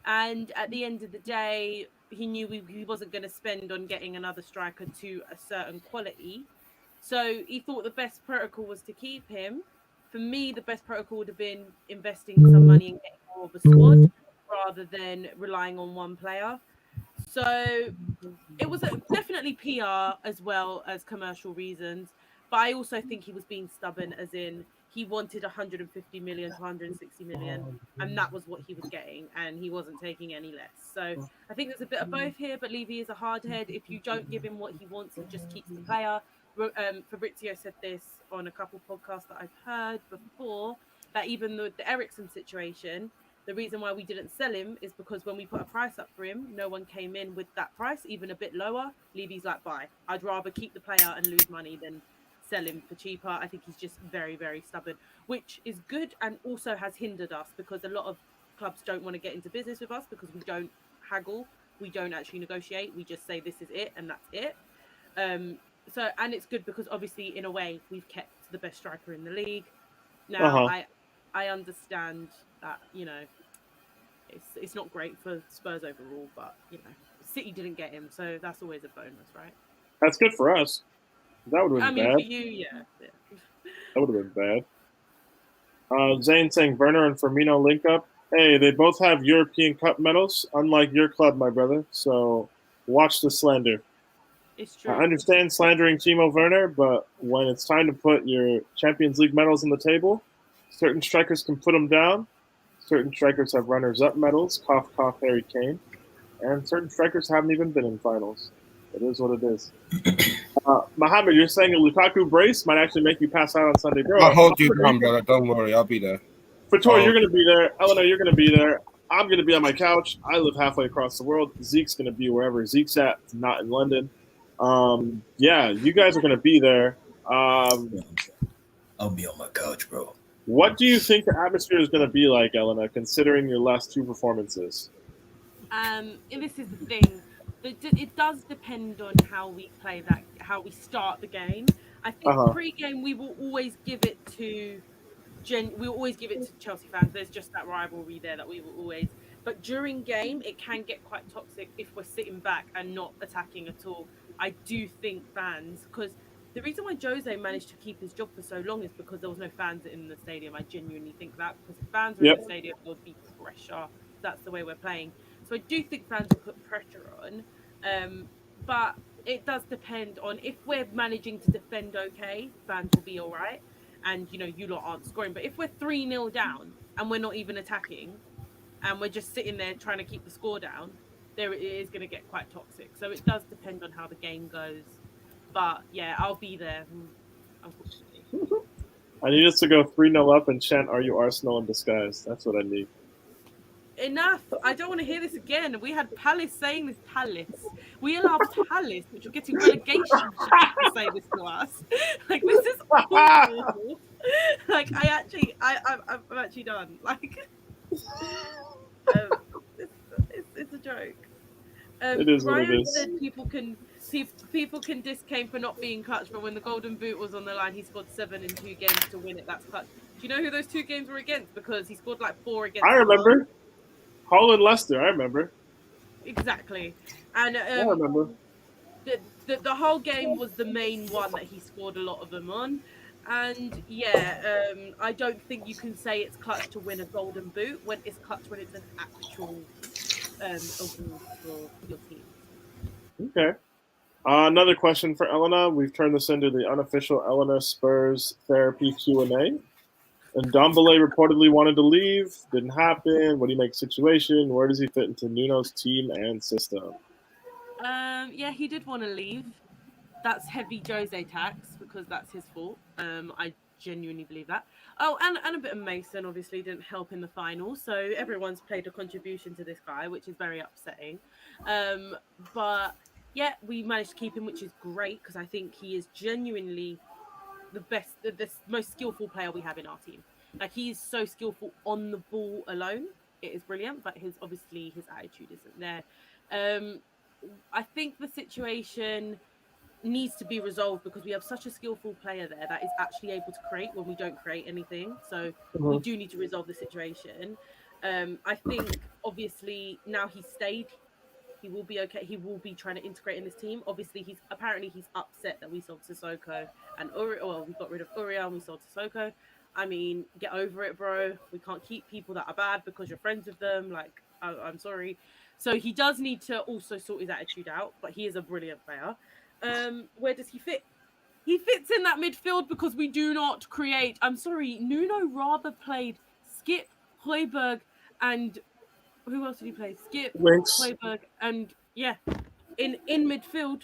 And at the end of the day, he knew he wasn't going to spend on getting another striker to a certain quality. So he thought the best protocol was to keep him. For me, the best protocol would have been investing some money and getting more of a squad rather than relying on one player. So it was definitely PR as well as commercial reasons. But I also think he was being stubborn, as in he wanted 150 million to 160 million, and that was what he was getting, and he wasn't taking any less. So I think there's a bit of both here, but Levy is a hard head. If you don't give him what he wants, he just keeps the player. Fabrizio said this on a couple podcasts that I've heard before, that even the Ericsson situation, the reason why we didn't sell him is because when we put a price up for him, no one came in with that price, even a bit lower. Levy's like, bye. I'd rather keep the player and lose money than sell him for cheaper. I think he's just very, very stubborn, which is good and also has hindered us because a lot of clubs don't want to get into business with us because we don't haggle, we don't actually negotiate, we just say this is it and that's it. So and it's good because obviously in a way we've kept the best striker in the league. Now I understand that, you know, it's not great for Spurs overall, but you know, City didn't get him, so that's always a bonus, right? That's good for us. That would have been bad. For you, yeah. That would have been bad. Zane saying Werner and Firmino link up. Hey, they both have European Cup medals, unlike your club, my brother. So watch the slander. It's true. I understand slandering Timo Werner, but when it's time to put your Champions League medals on the table, certain strikers can put them down. Certain strikers have runners-up medals, cough, cough, Harry Kane. And certain strikers haven't even been in finals. It is what it is. Mohammed, you're saying a Lukaku brace might actually make you pass out on Sunday, bro. I'll hold you down, brother. Don't worry, I'll be there. Fator, you're going to be there. Eleanor, you're going to be there. I'm going to be on my couch. I live halfway across the world. Zeke's going to be wherever Zeke's at, not in London. Yeah, you guys are going to be there. I'll be on my couch, bro. What do you think the atmosphere is going to be like, Elena, considering your last two performances? And this is the thing. It does depend on how we play that, how we start the game. I think pre-game we will always give it to Chelsea fans. There's just that rivalry there that we will always. But during game, it can get quite toxic if we're sitting back and not attacking at all. I do think fans, because the reason why Jose managed to keep his job for so long is because there was no fans in the stadium. I genuinely think that because if fans were in the stadium, there would be pressure. That's the way we're playing. So I do think fans will put pressure on. But it does depend on if we're managing to defend okay, fans will be all right. And, you know, you lot aren't scoring. But if we're 3-0 down and we're not even attacking and we're just sitting there trying to keep the score down, there it is going to get quite toxic. So it does depend on how the game goes. But, yeah, I'll be there, unfortunately. I need us to go 3-0 up and chant, "Are you Arsenal in disguise?" That's what I need. Enough. I don't want to hear this again. We had Palace saying this. Palace. We allowed Palace, which are getting relegation, to say this to us. Like, this is awful. Like, I'm actually done. Like, it's a joke. It is what it Ryan is. said people can diss Kane for not being clutch, but when the Golden Boot was on the line, he scored 7 in 2 games to win it. That's clutch. Do you know who those 2 games were against? Because he scored like 4 against. I remember. Hull and Leicester, I remember. Exactly. And I remember. The whole game was the main one that he scored a lot of them on. And yeah, I don't think you can say it's clutch to win a Golden Boot when it's clutch when it's an actual award for your team. Okay. Another question for Elena. We've turned this into the unofficial Elena Spurs therapy Q&A. And Dombele reportedly wanted to leave. Didn't happen. What do you make situation? Where does he fit into Nuno's team and system? Yeah, he did want to leave. That's heavy Jose tax because that's his fault. I genuinely believe that. Oh, and a bit of Mason obviously didn't help in the final. So everyone's played a contribution to this guy, which is very upsetting. But yeah, we managed to keep him, which is great because I think he is genuinely the most skillful player we have in our team. Like, he's so skillful on the ball alone. It is brilliant, but his attitude isn't there. I think the situation needs to be resolved because we have such a skillful player there that is actually able to create when we don't create anything. So we do need to resolve the situation. I think obviously now he's stayed, he will be okay. He will be trying to integrate in this team. Obviously, he's upset that we sold Sissoko and we got rid of Uriel and we sold Sissoko. I mean, get over it, bro. We can't keep people that are bad because you're friends with them. Like, I'm sorry. So he does need to also sort his attitude out, but he is a brilliant player. Where does he fit? He fits in that midfield because we do not create. I'm sorry, Nuno rather played Skip, Højbjerg, and who else did he play? Skip, Winks. Højbjerg, and in midfield,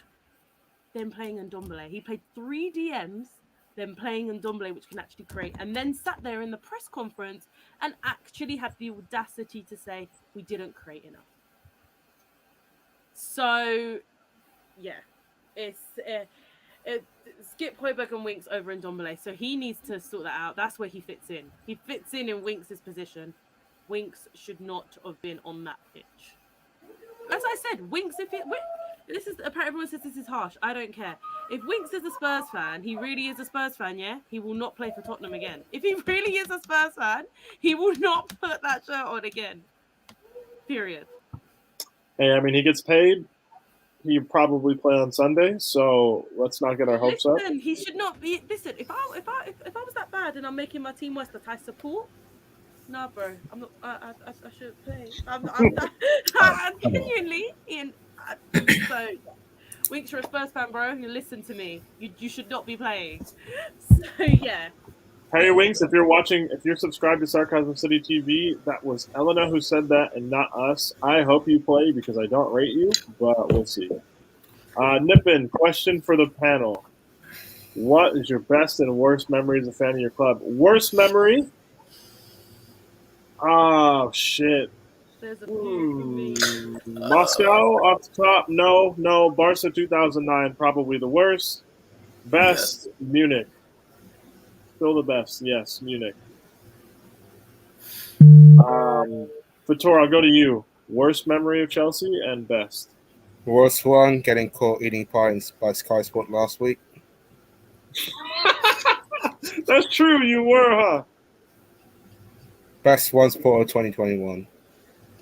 then playing Ndombele. He played 3 DMs, then playing Ndombele, which can actually create, and then sat there in the press conference and actually had the audacity to say we didn't create enough. So, yeah, it's Skip, Højbjerg, and Winks over Ndombele. So he needs to sort that out. That's where he fits in. He fits in Winks' position. Winks should not have been on that pitch. As I said, Winks, this is apparently everyone says this is harsh. I don't care. If Winks is a Spurs fan, he really is a Spurs fan, yeah? He will not play for Tottenham again. If he really is a Spurs fan, he will not put that shirt on again. Period. Hey, I mean, he gets paid. He probably play on Sunday, so let's not get our hopes up. He should not be. Listen, if I was that bad and I'm making my team worse that I support, nah, bro, I'm not. I shouldn't play. I'm genuinely in. So, Winks, you're a Spurs fan, bro. You listen to me. You should not be playing. So yeah. Hey, Winks, if you're watching, if you're subscribed to Sarcasm City TV, that was Elena who said that and not us. I hope you play because I don't rate you, but we'll see. Nippin, question for the panel. What is your best and worst memory as a fan of your club? Worst memory? Oh, shit. There's a few for me. Moscow off the top? No. Barca 2009, probably the worst. Best, yes. Munich. Still the best, yes, Munich. Vitor, I'll go to you. Worst memory of Chelsea and best. Worst one, getting caught eating pies by Sky Sport last week. That's true, you were, huh? Best one's Porto 2021.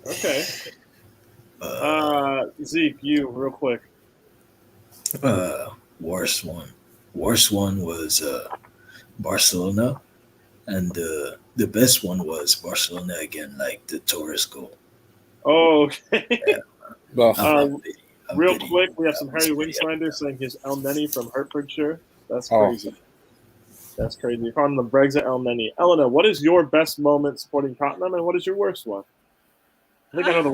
Okay. Zeke, you, real quick. Worst one. Worst one was Barcelona, and the best one was Barcelona again, like the Torres goal. Oh, okay. Yeah. Well, real quick, we have some Harry Wingsminder saying he's El Neni from Hertfordshire. That's crazy. That's crazy. You're calling them Brexit El Neni. Elena, what is your best moment supporting Tottenham, and what is your worst one? I think I know the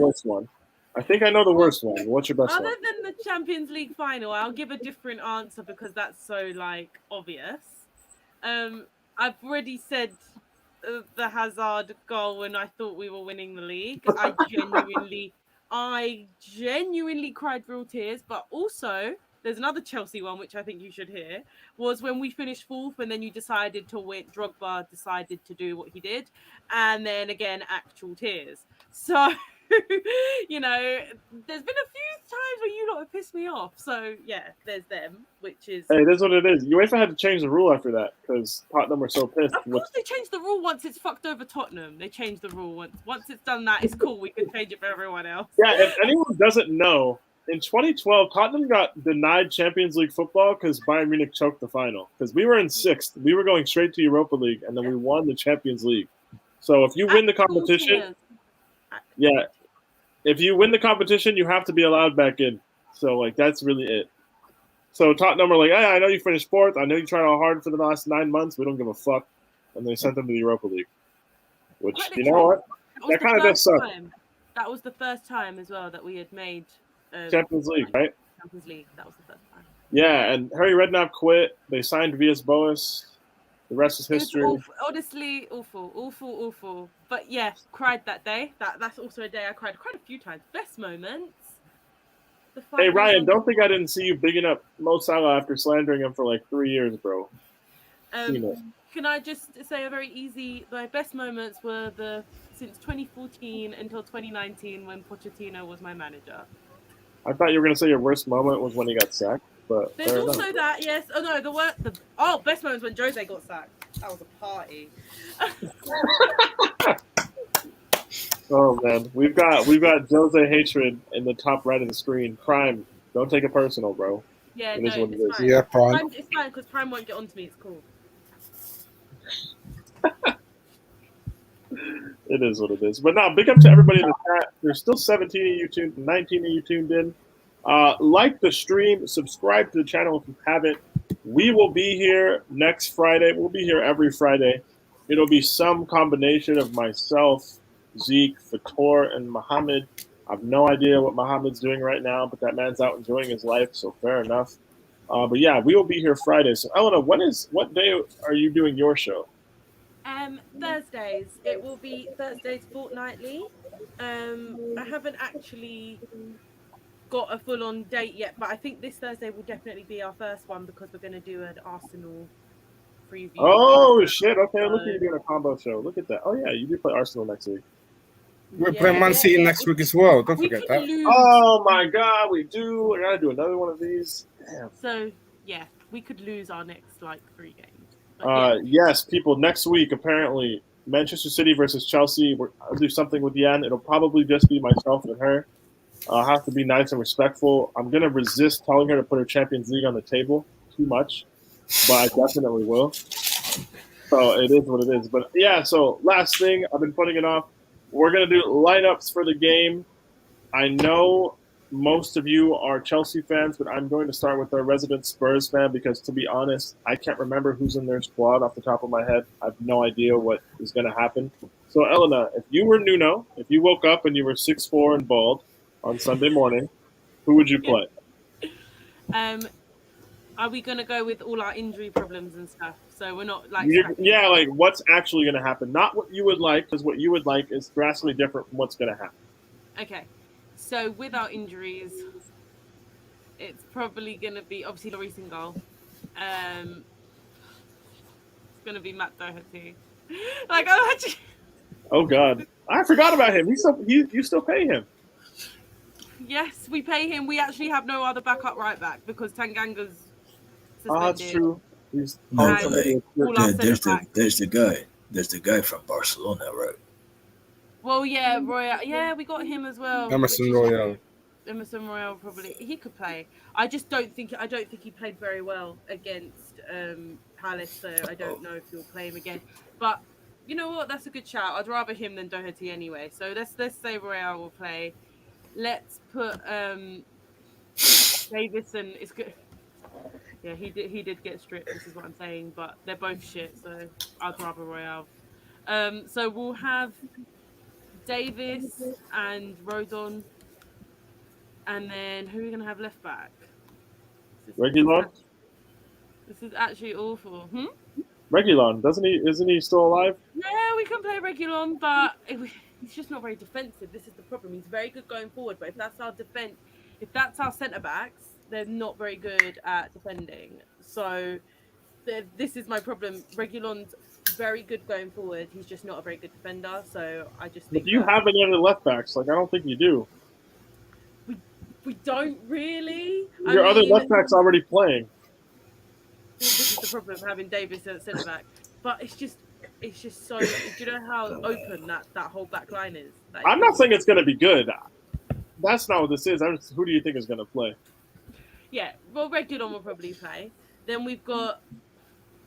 worst one. What's your best one? Other than the Champions League final, I'll give a different answer because that's so obvious. I've already said the Hazard goal when I thought we were winning the league. I genuinely cried real tears, but also there's another Chelsea one which I think you should hear, was when we finished 4th and then you decided to win. Drogba decided to do what he did, and then again actual tears. So you know, there's been a few times where you lot have pissed me off. So yeah, there's them, which is. Hey, that's what it is. UEFA had to change the rule after that because Tottenham were so pissed. Of course, they changed the rule once it's fucked over Tottenham. They changed the rule once. Once it's done that, it's cool. We can change it for everyone else. Yeah, if anyone doesn't know, in 2012, Tottenham got denied Champions League football because Bayern Munich choked the final. Because we were in 6th, we were going straight to Europa League, and then we won the Champions League. So if you win the competition, yeah. If you win the competition, you have to be allowed back in. So, that's really it. So, Tottenham are like, hey, I know you finished 4th. I know you tried all hard for the last 9 months. We don't give a fuck. And they sent them to the Europa League. Which, you know what? That kind of does suck. That was the first time as well that we had made Champions League, right? Champions League. That was the first time. Yeah, and Harry Redknapp quit. They signed Villas-Boas. The rest is history. Honestly, awful. But yeah, cried that day. That's also a day I cried a few times. Best moments. Hey Ryan, don't think I didn't see you bigging up Mo Salah after slandering him for 3 years, bro. Can I just say my best moments were since 2014 until 2019 when Pochettino was my manager. I thought you were gonna say your worst moment was when he got sacked. But there's also that, yes. Oh no, best moments when Jose got sacked. That was a party. Oh man, we've got Jose hatred in the top right of the screen. Prime, don't take it personal, bro. Yeah, it's fine. Yeah, Prime. It's fine because Prime won't get onto me. It's cool. It is what it is. But now, big up to everybody in the chat. There's still 17 of you 19 of you tuned in. Like the stream, subscribe to the channel if you haven't. We will be here next Friday. We'll be here every Friday. It'll be some combination of myself, Zeke, Fator, and Mohammed. I have no idea what Mohammed's doing right now, but that man's out enjoying his life, so fair enough. But yeah, we will be here Friday. So Elena, what day are you doing your show? Thursdays. It will be Thursdays fortnightly. I haven't actually got a full-on date yet, but I think this Thursday will definitely be our first one because we're going to do an Arsenal preview. Oh shit! Okay, look at you doing a combo show. Look at that. Oh yeah, you do play Arsenal next week. We're playing Man City next week as well. Don't forget that. Oh my god, we do. I gotta do another one of these. Damn. So yeah, we could lose our next 3 games. Yes, people. Next week, apparently, Manchester City versus Chelsea. I'll do something with Yan. It'll probably just be myself and her. I'll have to be nice and respectful. I'm gonna resist telling her to put her Champions League on the table too much, but I definitely will. So it is what it is. But yeah, so last thing, I've been putting it off. We're going to do lineups for the game. I know most of you are Chelsea fans, but I'm going to start with our resident Spurs fan because, to be honest, I can't remember who's in their squad off the top of my head. I have no idea what is going to happen. So, Elena, if you were Nuno, if you woke up and you were 6'4" and bald on Sunday morning, who would you play? Are we going to go with all our injury problems and stuff? So we're not yeah, like what's actually going to happen? Not what you would like, because what you would like is drastically different from what's going to happen. Okay. So with our injuries, it's probably going to be obviously Lloris in goal. It's going to be Matt Doherty. Oh God, I forgot about him. You still pay him? Yes, we pay him. We actually have no other backup right back because Tanganga's suspended. Oh, that's true. There's the guy from Barcelona, right? Well, yeah, Royal. Yeah, we got him as well. Emerson Royal probably he could play. I don't think he played very well against Palace, so I don't know if he'll play him again. But you know what? That's a good shout. I'd rather him than Doherty anyway. So let's say Royal will play. Let's put Davison. It's good. Yeah, he did get stripped. This is what I'm saying, but they're both shit. So I'd rather Royal. So we'll have Davis and Rodon, and then who are we gonna have left back? Reguilon. This is actually awful. Reguilon, isn't he still alive? Yeah, we can play Reguilon, but he's just not very defensive. This is the problem. He's very good going forward, but if that's our centre backs, they're not very good at defending. So this is my problem. Reguilon's very good going forward. He's just not a very good defender. So I just think. Do you have any other left backs? I don't think you do. We don't really. Your other left back's already playing. This is the problem of having Davis at centre back. But it's just so. Do you know how open that whole back line is? I'm not saying it's going to be good. That's not what this is. Who do you think is going to play? Yeah, well, Reguilon will probably play. Then we've got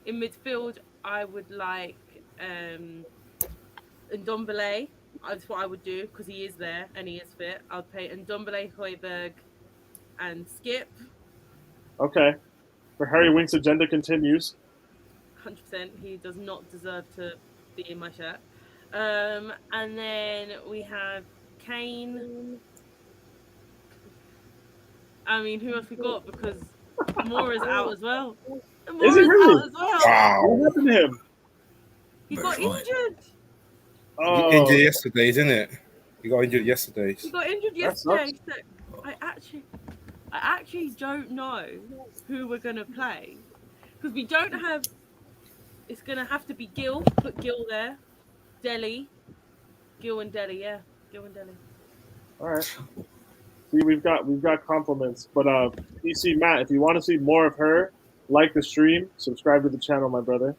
in midfield. I would like Ndombele. That's what I would do because he is there and he is fit. I'll play Ndombele, Højbjerg, and Skip. Okay. For Harry Wink's agenda continues. 100%. He does not deserve to be in my shirt. And then we have Kane. I mean, who else we got? Because Mora's out as well. Is he really? Out as well. Wow. What happened to him? He got injured. Oh. Injured yesterday, isn't it? He got injured yesterday. He got injured yesterday. So I actually don't know who we're gonna play because we don't have. It's gonna have to be Gil. Put Gil there. Dele. Gil and Dele. Yeah, Gil and Dele. All right. See, we've got compliments, but PC Matt, if you want to see more of her, like the stream, subscribe to the channel, my brother.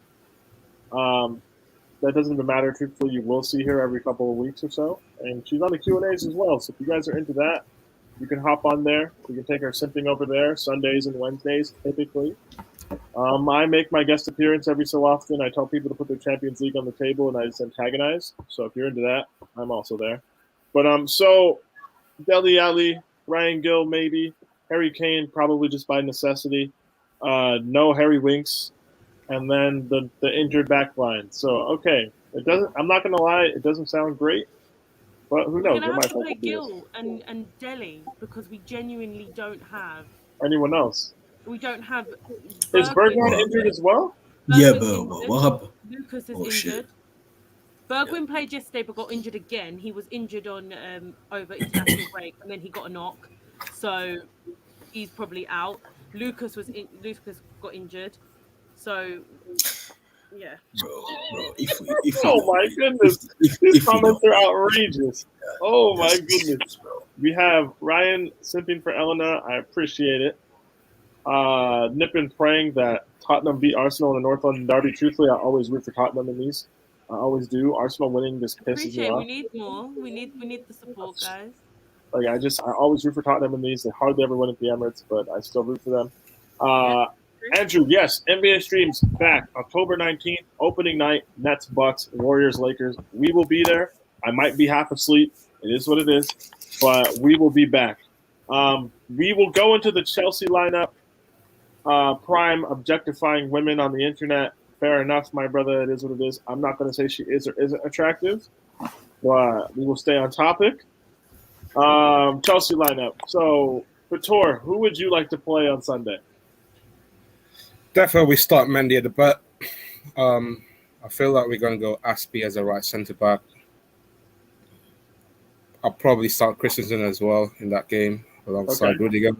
That doesn't even matter. Truthfully, you will see her every couple of weeks or so, and she's on the Q&As as well. So if you guys are into that, you can hop on there. You can take our simping over there Sundays and Wednesdays, typically. I make my guest appearance every so often. I tell people to put their Champions League on the table, and I just antagonize. So if you're into that, I'm also there. But so Dele Alli, Ryan Gill, maybe. Harry Kane probably just by necessity. No Harry Winks, and then the injured back line. So okay, it doesn't. I'm not gonna lie, it doesn't sound great, but who We're knows? gonna It have might to play fucking be it. Gil and Delhi because we genuinely don't have. Anyone else? We don't have Is Bergwijn Bergwijn. Well, injured as well? yeah, Bergwijn's but injured. what happened? Lucas is Oh shit! injured. Bergwijn played yesterday but got injured again. He was injured on over international break and then he got a knock, so he's probably out. Lucas got injured, so yeah. Bro, if we Oh don't my win, goodness, these if we comments don't are win, outrageous. Oh my that's goodness. issues, bro. We have Ryan simping for Elena. I appreciate it. Nip and praying that Tottenham beat Arsenal in the North London derby. Truthfully, I always root for Tottenham in these. I always do. Arsenal winning just pisses me Appreciate. We off. need more. We need the support, guys. Like I always root for Tottenham in these. They hardly ever win at the Emirates, but I still root for them. Yeah. Andrew, yes, NBA streams back October 19th, opening night. Nets, Bucks, Warriors, Lakers. We will be there. I might be half asleep. It is what it is, but we will be back. We will go into the Chelsea lineup. Prime objectifying women on the internet. Fair enough, my brother. It is what it is. I'm not going to say she is or isn't attractive, but we will stay on topic. Chelsea lineup. So, Vitor, who would you like to play on Sunday? Definitely we start Mendy at the back. I feel like we're going to go Aspie as a right centre back. I'll probably start Christensen as well in that game alongside Rudiger.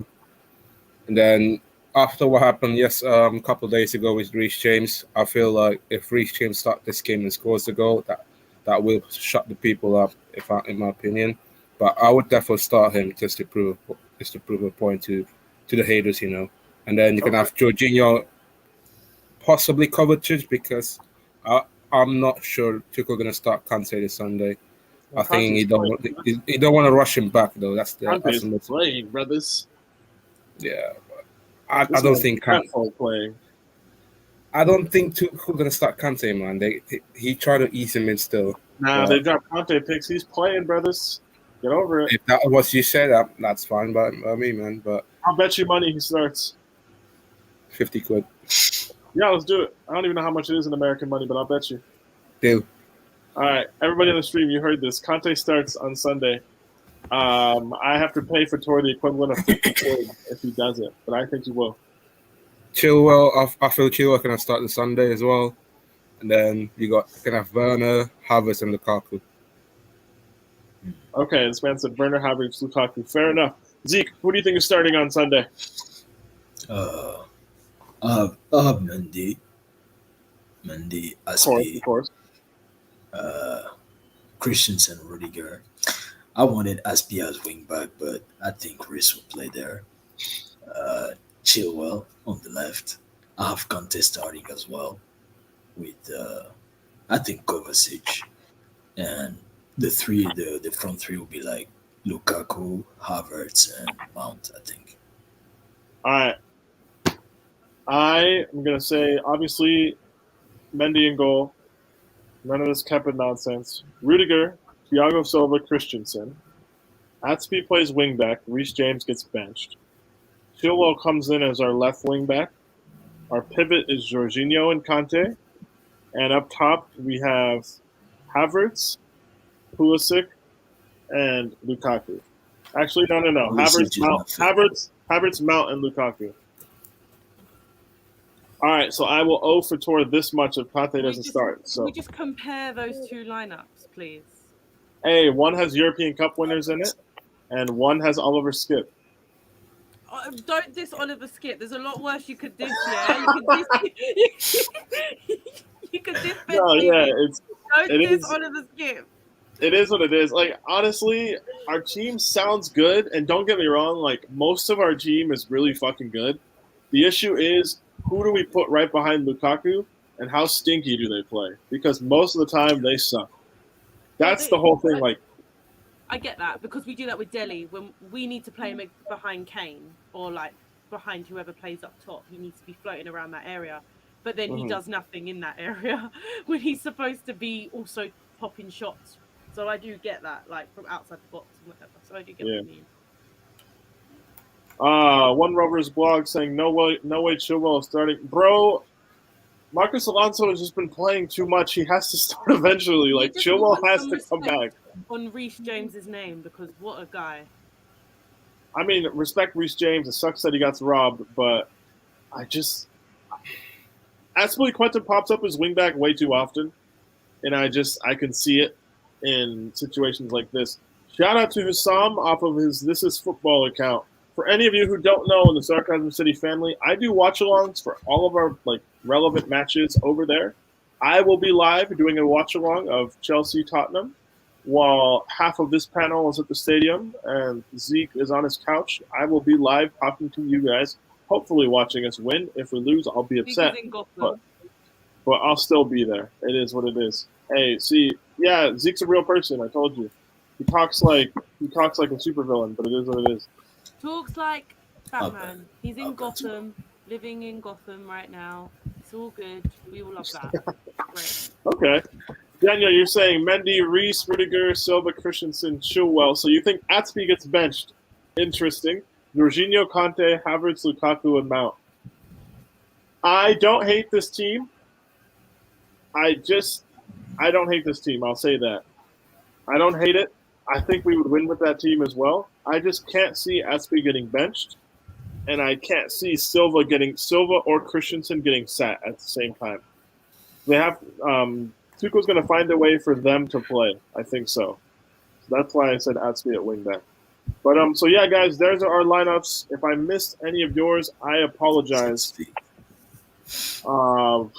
And then after what happened, a couple of days ago with Reece James, I feel like if Reece James starts this game and scores the goal, that will shut the people up, in my opinion. But I would definitely start him just to prove a point to the haters, you know. And then you can have Jorginho possibly Kovacic because I'm not sure Tuchel going to start Kante this Sunday. I think he don't want to rush him back though. That's the playing, brothers. Yeah, I don't think playing. I don't think Tuchel gonna start Kante, man. He tried to ease him in still. Nah, they dropped Kante picks. He's playing, brothers. Get over it. If that was what you said, that's fine by me, man. But I'll bet you money he starts. 50 quid. Yeah, let's do it. I don't even know how much it is in American money, but I'll bet you. Deal. All right, everybody on the stream, you heard this. Kante starts on Sunday. I have to pay for Tor the equivalent of 50 quid if he does it, but I think he will. Chilwell, I feel Chilwell can start the Sunday as well. And then you can have Werner, Havertz, and Lukaku. Okay, this man said Werner, Havertz, Lukaku. Fair enough. Zeke, who do you think is starting on Sunday? I have Mendy, Aspie, Of course. Christensen, Rudiger. I wanted Aspie as wing back, but I think Reece will play there. Chilwell on the left. I have Conte starting as well with I think Kovacic, and the front three will be like Lukaku, Havertz, and Mount. I think. All right. I am gonna say obviously Mendy in goal. None of this Kepa nonsense. Rudiger, Thiago Silva, Christensen. Aspie plays wingback. Reece James gets benched. Chilwell comes in as our left wingback. Our pivot is Jorginho and Kante. And up top, we have Havertz, Pulisic, and Lukaku. Actually, no. Havertz, Mount, and Lukaku. All right, so I will owe for Tor this much if Kante doesn't start. So we just compare those two lineups, please. Hey, one has European Cup winners in it, and one has Oliver Skip. Don't diss Oliver Skip. There's a lot worse you could diss. Yeah, you could diss. No, yeah, don't diss Oliver Skip. It is what it is. Like honestly, our team sounds good, and don't get me wrong. Like most of our team is really fucking good. The issue is who do we put right behind Lukaku, and how stinky do they play? Because most of the time they suck. That's the whole thing. Like, I get that because we do that with Delhi when we need to play him behind Kane or like behind whoever plays up top. He needs to be floating around that area, but then he does nothing in that area when he's supposed to be also popping shots. So I do get that, like from outside the box and whatever. So I do get what you mean. One Rover's blog saying no way Chilwell is starting. Bro, Marcus Alonso has just been playing too much. He has to start eventually. Like Chilwell has to come back. On Reece James's name, because what a guy. I mean, respect Reece James. It sucks that he got robbed, but I just Quentin pops up as wingback way too often, and I can see it in situations like this. Shout out to Hussam off of his This Is Football account. For any of you who don't know, in the Sarcasm City family, I do watch-alongs for all of our relevant matches over there. I will be live doing a watch-along of Chelsea Tottenham, while half of this panel is at the stadium and Zeke is on his couch. I will be live talking to you guys, hopefully watching us win. If we lose, I'll be upset, but I'll still be there. It is what it is. Hey, see, yeah, Zeke's a real person. I told you. He talks like a supervillain, but it is what it is. Talks like Batman. He's in Gotham, living in Gotham right now. It's all good. We all love that. Great. Okay. Daniel, you're saying Mendy, Reese, Rudiger, Silva, Christensen, Chilwell. So you think Atsby gets benched. Interesting. Jorginho, Conte, Havertz, Lukaku, and Mount. I don't hate this team. I don't hate this team. I'll say that. I don't hate it. I think we would win with that team as well. I just can't see Atsby getting benched, and I can't see Silva or Christensen getting sat at the same time. They have Tuchel's going to find a way for them to play. I think so. That's why I said Atsby at wingback. But so yeah, guys, there's our lineups. If I missed any of yours, I apologize. But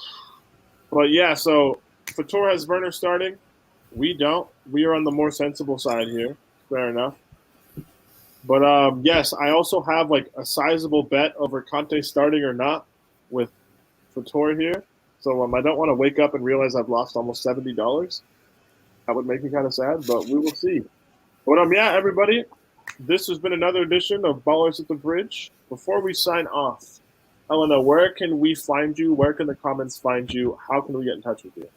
yeah, so Fator has Werner starting. We don't. We are on the more sensible side here. Fair enough. But yes, I also have a sizable bet over Conte starting or not with Fator here. So I don't want to wake up and realize I've lost almost $70. That would make me kind of sad, but we will see. But yeah, everybody, this has been another edition of Ballers at the Bridge. Before we sign off, Elena, where can we find you? Where can the comments find you? How can we get in touch with you?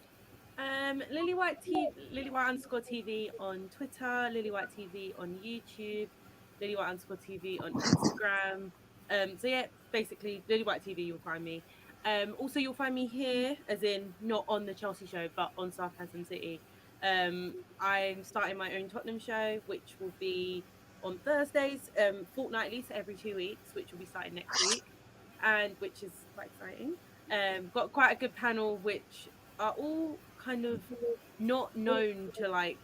Lily White _TV on Twitter, Lily White TV on YouTube, Lily White _TV on Instagram. So yeah, basically Lily White TV, you'll find me. Also, you'll find me here, as in not on the Chelsea show, but on Sarcasm City. I'm starting my own Tottenham show, which will be on Thursdays, fortnightly, so every 2 weeks, which will be starting next week, and which is quite exciting. Got quite a good panel, which are all kind of not known to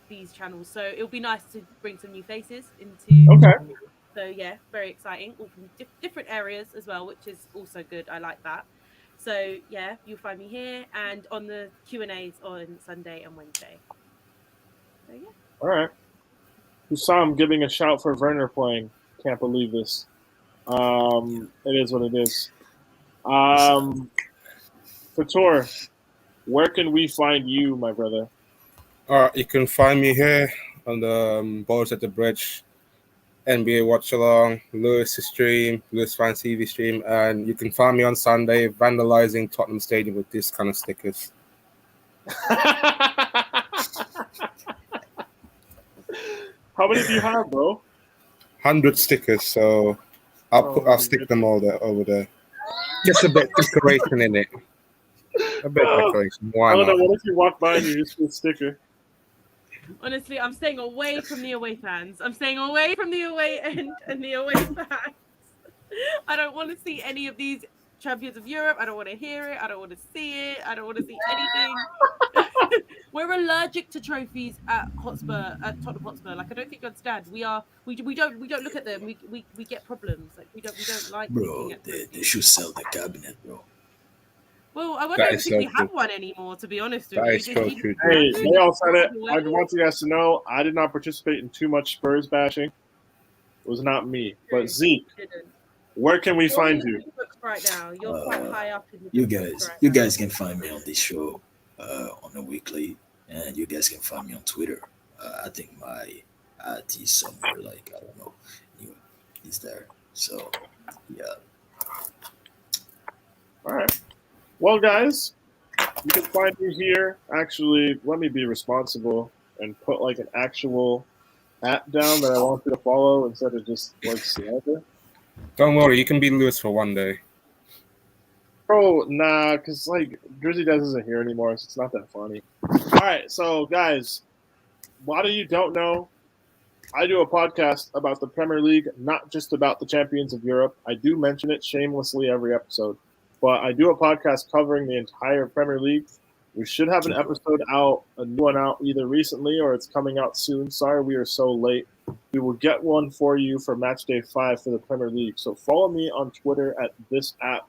these channels, so it'll be nice to bring some new faces into. Okay. So yeah, very exciting, all from different areas as well, which is also good. I like that. So yeah, you'll find me here and on the Q&As on Sunday and Wednesday. So yeah. All right. Hussam giving a shout for Werner playing. Can't believe this. It is what it is. Fator, where can we find you, my brother? You can find me here on the Ballers at the Bridge NBA watch along, Lewis stream, Lewis Fan TV stream, and you can find me on Sunday vandalizing Tottenham Stadium with this kind of stickers. How many do you have, bro? 100 stickers, so I'll stick them all over there. Just a bit decoration in it. A bit decoration. Why not? What if you walk by and you just put a sticker? Honestly, I'm staying away from the away fans. I'm staying away from the away end and the away fans. I don't want to see any of these champions of Europe. I don't want to hear it. I don't want to see it. I don't want to see anything. We're allergic to trophies at Tottenham Hotspur. I don't think you understand. We don't look at them. We get problems. We don't like. Bro, they should sell the cabinet, bro. Well, I don't think we have one anymore, to be honest with you. Hey, they all said it. I want you guys to know I did not participate in too much Spurs bashing. It was not me. But Zeke, where can we find you? Right now, you're quite high up in the you guys can find me on this show on a weekly, and you guys can find me on Twitter. I think my @ is somewhere I don't know, is there. So yeah. All right. Well, guys, you can find me here. Actually, let me be responsible and put an actual app down that I want you to follow instead of just slander. Don't worry, you can be Lewis for one day. Bro, nah, because, like, Drizzy Dez isn't here anymore, so it's not that funny. All right, so, guys, a lot of you don't know, I do a podcast about the Premier League, not just about the champions of Europe. I do mention it shamelessly every episode, but I do a podcast covering the entire Premier League. We should have an episode out, a new one out either recently or it's coming out soon. Sorry we are so late. We will get one for you for match day 5 for the Premier League. So follow me on Twitter at this at.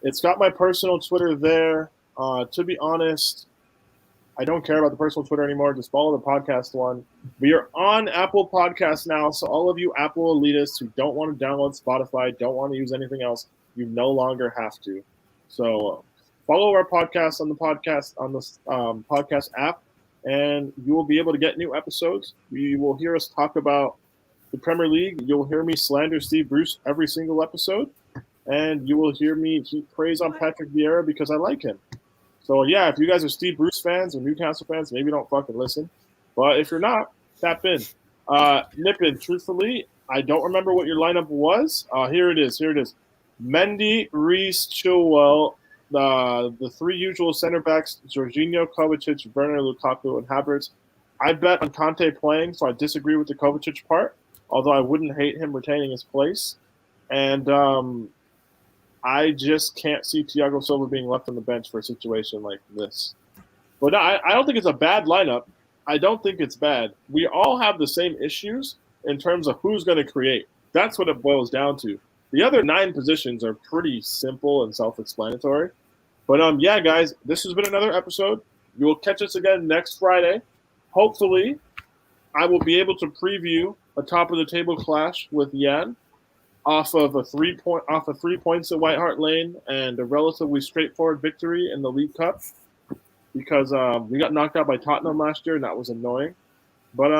It's got my personal Twitter there. To be honest, I don't care about the personal Twitter anymore. Just follow the podcast one. We are on Apple Podcasts now, so all of you Apple elitists who don't want to download Spotify, don't want to use anything else, you no longer have to. So follow our podcast on the podcast app, and you will be able to get new episodes. You will hear us talk about the Premier League. You'll hear me slander Steve Bruce every single episode, and you will hear me heap praise on Patrick Vieira because I like him. So, yeah, if you guys are Steve Bruce fans or Newcastle fans, maybe don't fucking listen. But if you're not, tap in. Nippin, truthfully, I don't remember what your lineup was. Here it is. Mendy, Reece, Chilwell, the 3 usual center backs, Jorginho, Kovacic, Werner, Lukaku, and Havertz. I bet on Conte playing, so I disagree with the Kovacic part, although I wouldn't hate him retaining his place. And I just can't see Thiago Silva being left on the bench for a situation like this. But I don't think it's a bad lineup. I don't think it's bad. We all have the same issues in terms of who's going to create. That's what it boils down to. The other 9 positions are pretty simple and self-explanatory. But, yeah, guys, this has been another episode. You will catch us again next Friday. Hopefully, I will be able to preview a top-of-the-table clash with Yan off of 3 points at White Hart Lane and a relatively straightforward victory in the League Cup because we got knocked out by Tottenham last year, and that was annoying. But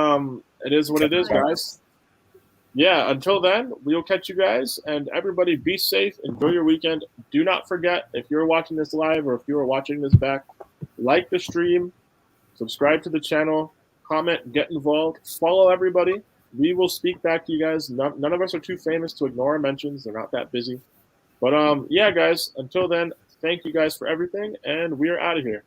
it is what it is, guys. Yeah, until then, we'll catch you guys, and everybody be safe. Enjoy your weekend. Do not forget, if you're watching this live or if you are watching this back, like the stream, subscribe to the channel, comment, get involved, follow everybody. We will speak back to you guys. None of us are too famous to ignore our mentions. They're not that busy. But, yeah, guys, until then, thank you guys for everything, and we are out of here.